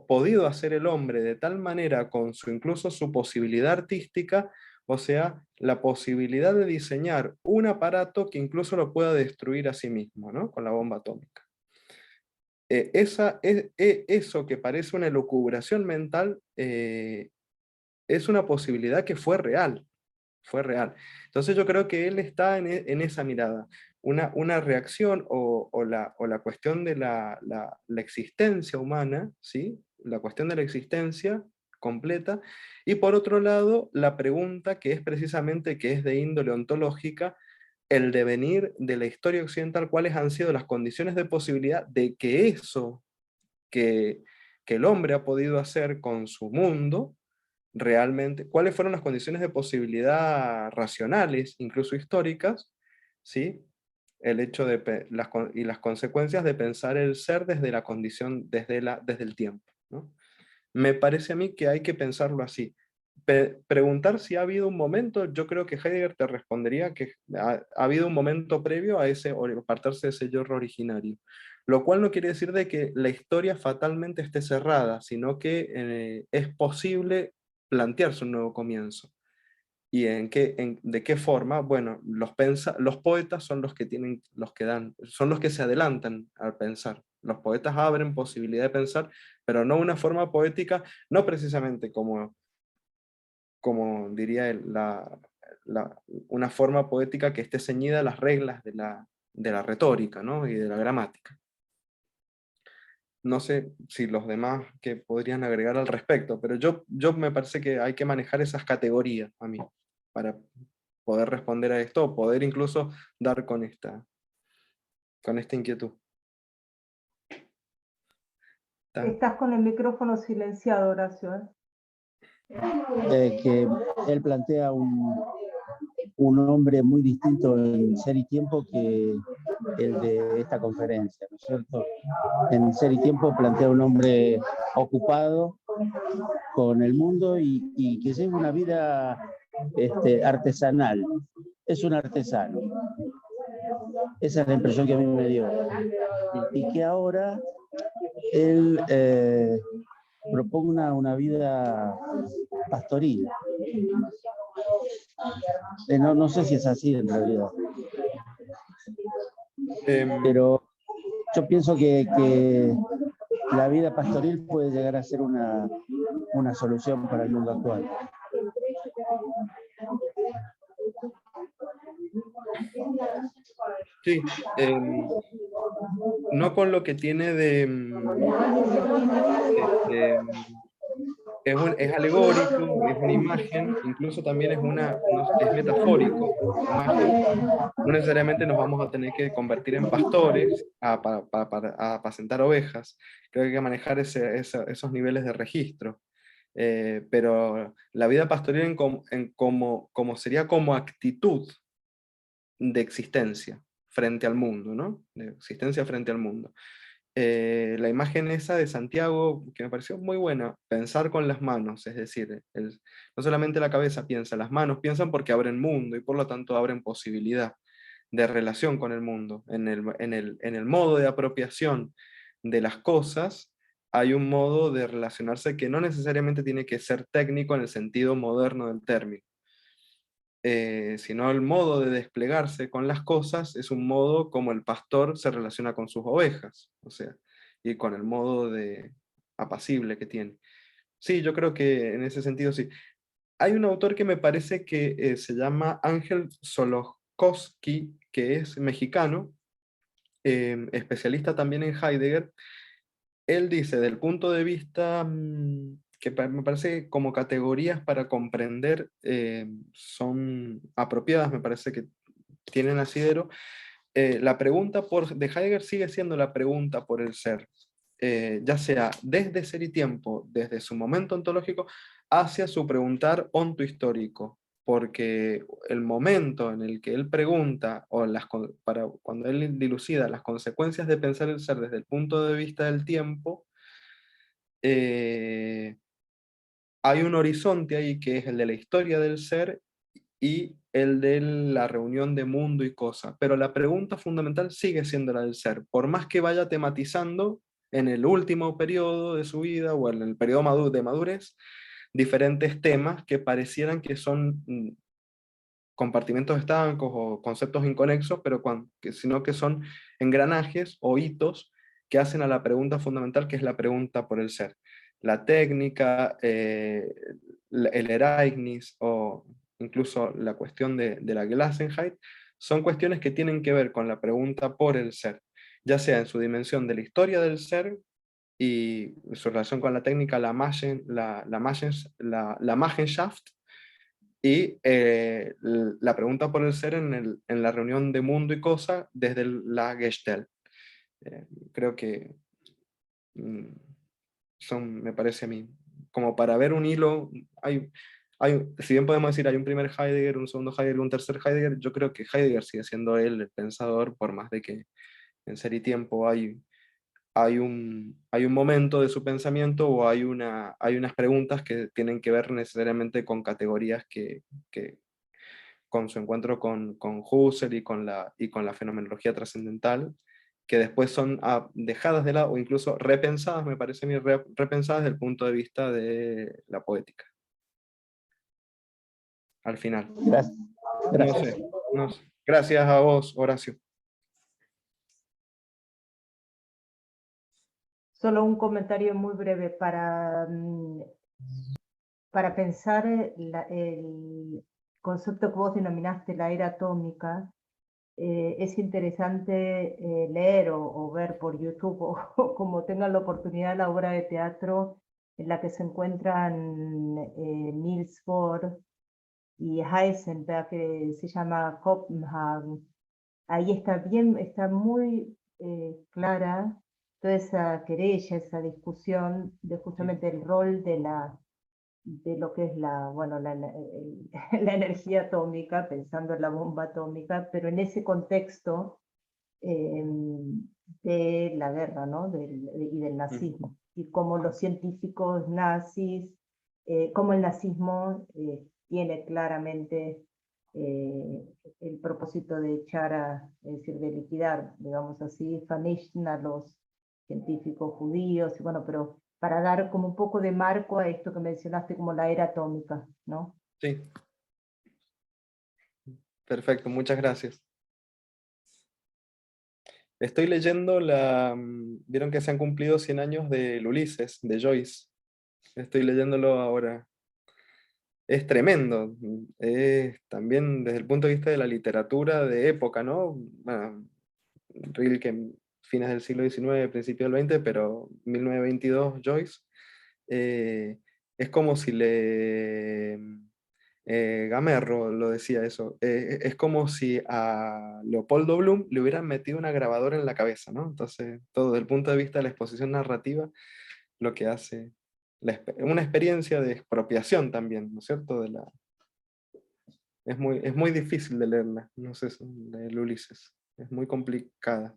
Speaker 3: podido hacer el hombre de tal manera con incluso su posibilidad artística, o sea, la posibilidad de diseñar un aparato que incluso lo pueda destruir a sí mismo, ¿no? Con la bomba atómica. Eso que parece una elucubración mental es una posibilidad que fue real. Entonces yo creo que él está en esa mirada, una reacción o la cuestión de la existencia humana, ¿sí? La cuestión de la existencia completa, y por otro lado, la pregunta que es precisamente, que es de índole ontológica, el devenir de la historia occidental, cuáles han sido las condiciones de posibilidad de que eso que el hombre ha podido hacer con su mundo, realmente, cuáles fueron las condiciones de posibilidad racionales, incluso históricas, ¿sí? El hecho de y las consecuencias de pensar el ser desde la condición, desde el tiempo, ¿no? Me parece a mí que hay que pensarlo así. Preguntar si ha habido un momento, yo creo que Heidegger te respondería que ha habido un momento previo a apartarse de ese yo originario, lo cual no quiere decir de que la historia fatalmente esté cerrada, sino que es posible plantearse un nuevo comienzo. ¿Y de qué forma? Bueno, los poetas son son los que se adelantan al pensar. Los poetas abren posibilidad de pensar, pero no una forma poética, no precisamente como como diría él, una forma poética que esté ceñida a las reglas de la retórica, ¿no? Y de la gramática. No sé si los demás que podrían agregar al respecto, pero yo me parece que hay que manejar esas categorías a mí, para poder responder a esto, o poder incluso dar con esta inquietud.
Speaker 1: Estás con el micrófono silenciado, Horacio, ¿eh?
Speaker 6: Que él plantea un hombre muy distinto en Ser y Tiempo que el de esta conferencia, ¿no es cierto? En Ser y Tiempo plantea un hombre ocupado con el mundo y que lleva una vida artesanal. Es un artesano. Esa es la impresión que a mí me dio. Y que ahora él propone una vida pastoril. No sé si es así en realidad. Pero yo pienso que la vida pastoril puede llegar a ser una solución para el mundo actual.
Speaker 3: Sí, no con lo que tiene de... es alegórico, es una imagen, incluso también es metafórico. Imagen. No necesariamente nos vamos a tener que convertir en pastores para apacentar ovejas. Creo que hay que manejar esos niveles de registro. Pero la vida pastoril como sería como actitud de existencia frente al mundo, ¿no? De existencia frente al mundo. La imagen esa de Santiago, que me pareció muy buena, pensar con las manos, es decir, no solamente la cabeza piensa, las manos piensan porque abren mundo y por lo tanto abren posibilidad de relación con el mundo. En el modo de apropiación de las cosas hay un modo de relacionarse que no necesariamente tiene que ser técnico en el sentido moderno del término. Sino el modo de desplegarse con las cosas es un modo como el pastor se relaciona con sus ovejas, o sea, y con el modo de apacible que tiene. Sí, yo creo que en ese sentido sí. Hay un autor que me parece que se llama Ángel Solowski, que es mexicano, especialista también en Heidegger. Él dice, del punto de vista que me parece como categorías para comprender son apropiadas, me parece que tienen asidero. La pregunta de Heidegger sigue siendo la pregunta por el ser, ya sea desde Ser y Tiempo, desde su momento ontológico, hacia su preguntar ontohistórico, porque el momento en el que él pregunta, cuando él dilucida las consecuencias de pensar el ser desde el punto de vista del tiempo, hay un horizonte ahí que es el de la historia del ser y el de la reunión de mundo y cosa. Pero la pregunta fundamental sigue siendo la del ser, por más que vaya tematizando en el último periodo de su vida o en el periodo de madurez, diferentes temas que parecieran que son compartimentos estancos o conceptos inconexos, pero sino que son engranajes o hitos que hacen a la pregunta fundamental, que es la pregunta por el ser. La técnica, el Ereignis o incluso la cuestión de la Gelassenheit, son cuestiones que tienen que ver con la pregunta por el ser, ya sea en su dimensión de la historia del ser y su relación con la técnica, la Machenschaft, y la pregunta por el ser en la reunión de mundo y cosa desde la Gestalt. Creo que me parece a mí, como para ver un hilo, si bien podemos decir hay un primer Heidegger, un segundo Heidegger, un tercer Heidegger, yo creo que Heidegger sigue siendo él el pensador, por más de que en Ser y Tiempo hay un momento de su pensamiento o hay unas preguntas que tienen que ver necesariamente con categorías que con su encuentro con Husserl y con la fenomenología trascendental, que después son dejadas de lado o incluso repensadas, me parece a mí, repensadas desde el punto de vista de la poética. Al final.
Speaker 6: Gracias.
Speaker 3: No sé. Gracias a vos, Horacio.
Speaker 1: Solo un comentario muy breve para pensar el concepto que vos denominaste la era atómica, es interesante leer o ver por YouTube o como tengan la oportunidad la obra de teatro en la que se encuentran Niels Bohr y Heisenberg, que se llama Copenhagen. Ahí está muy clara toda esa querella, esa discusión de justamente el rol de lo que es la energía atómica, pensando en la bomba atómica, pero en ese contexto de la guerra, ¿no? Y del nazismo, y cómo los científicos nazis, cómo el nazismo tiene claramente el propósito de echar es decir, de liquidar, digamos así, vernichten a los científicos judíos, y bueno, pero para dar como un poco de marco a esto que mencionaste como la era atómica, ¿no?
Speaker 3: Sí. Perfecto, muchas gracias. Estoy leyendo vieron que se han cumplido 100 años del Ulises, de Joyce. Estoy leyéndolo ahora. Es tremendo. También desde el punto de vista de la literatura de época, ¿no? Bueno, Rilke, fines del siglo XIX, principios del XX, pero 1922, Joyce. Es como si Gamerro lo decía eso. Es como si a Leopoldo Bloom le hubieran metido una grabadora en la cabeza, ¿no? Entonces, todo desde el punto de vista de la exposición narrativa, lo que hace una experiencia de expropiación también, ¿no es cierto? Es muy difícil de leerla, no sé, el Ulises. Es muy complicada.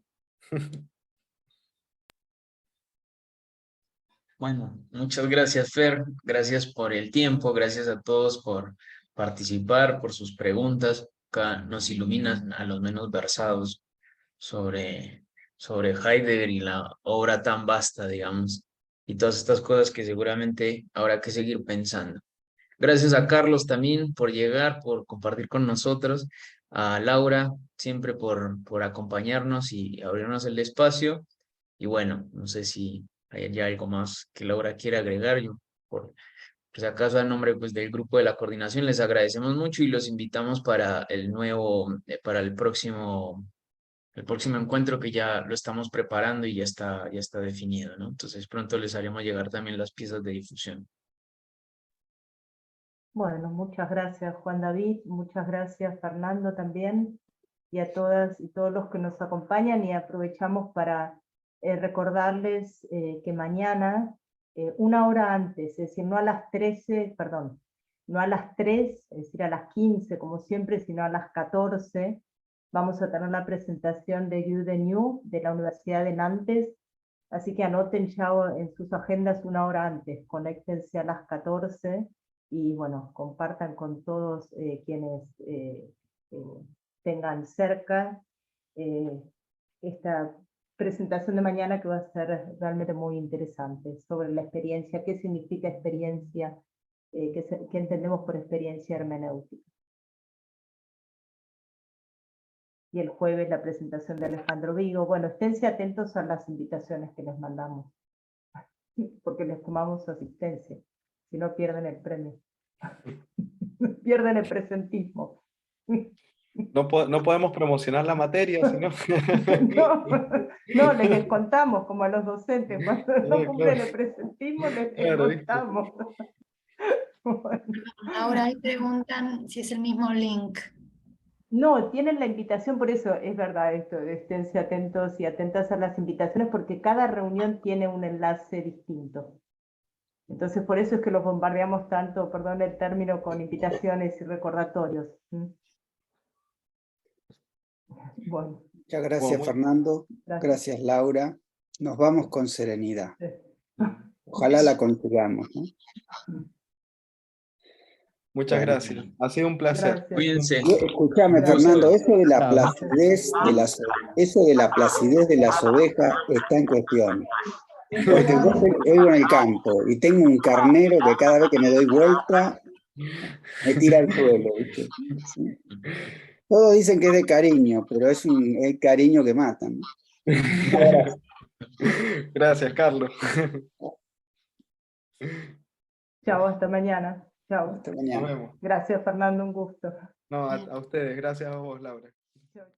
Speaker 2: Bueno, muchas gracias, Fer. Gracias por el tiempo, gracias a todos por participar, por sus preguntas. Nos iluminan a los menos versados sobre, sobre Heidegger y la obra tan vasta, digamos, y todas estas cosas que seguramente habrá que seguir pensando. Gracias a Carlos también por llegar, por compartir con nosotros, a Laura siempre por acompañarnos y abrirnos el espacio. Y bueno, no sé si hay ya algo más que Laura quiera agregar. Yo, por si acaso, a nombre pues, del grupo de la coordinación, les agradecemos mucho y los invitamos para para el próximo encuentro que ya lo estamos preparando y ya está definido, ¿no? Entonces pronto les haremos llegar también las piezas de difusión.
Speaker 1: Bueno, muchas gracias Juan David, muchas gracias Fernando también, y a todas y todos los que nos acompañan, y aprovechamos para recordarles que mañana, una hora antes, es decir, no a las 13, perdón, no a las 3, es decir, a las 15 como siempre, sino a las 14, vamos a tener la presentación de You the New de la Universidad de Nantes, así que anoten ya en sus agendas una hora antes, conéctense a las 14, y bueno, compartan con todos quienes tengan cerca esta presentación de mañana, que va a ser realmente muy interesante, sobre la experiencia, qué significa experiencia, qué entendemos por experiencia hermenéutica. Y el jueves la presentación de Alejandro Vigo. Bueno, esténse atentos a las invitaciones que les mandamos, porque les tomamos asistencia, si no pierden el premio. Pierden el presentismo.
Speaker 3: No podemos promocionar la materia, sino...
Speaker 1: No, les descontamos, como a los docentes, cuando no cumplen
Speaker 3: claro.
Speaker 1: el presentismo, les
Speaker 3: Claro,
Speaker 1: descontamos. Bueno.
Speaker 7: Ahora ahí preguntan si es el mismo link.
Speaker 1: No, tienen la invitación, por eso es verdad esto, esténse atentos y atentas a las invitaciones, porque cada reunión tiene un enlace distinto. Entonces por eso es que los bombardeamos tanto, perdón el término, con invitaciones y recordatorios. Bueno.
Speaker 5: Muchas gracias, Fernando. Gracias, Laura. Nos vamos con serenidad. Ojalá la consigamos, ¿no?
Speaker 3: Muchas gracias. Ha sido un placer.
Speaker 2: Cuídense.
Speaker 5: Escúchame, Fernando, eso de la placidez de las ovejas está en cuestión. Porque yo vivo en el campo y tengo un carnero que cada vez que me doy vuelta me tira al suelo, ¿viste? ¿Sí? Todos dicen que es de cariño, pero es el cariño que matan.
Speaker 3: Gracias, Carlos.
Speaker 1: Chao, hasta mañana. Chao.
Speaker 5: Hasta
Speaker 3: Nos
Speaker 5: mañana.
Speaker 3: vemos.
Speaker 1: Gracias, Fernando, un gusto.
Speaker 3: No, a ustedes, gracias a vos, Laura.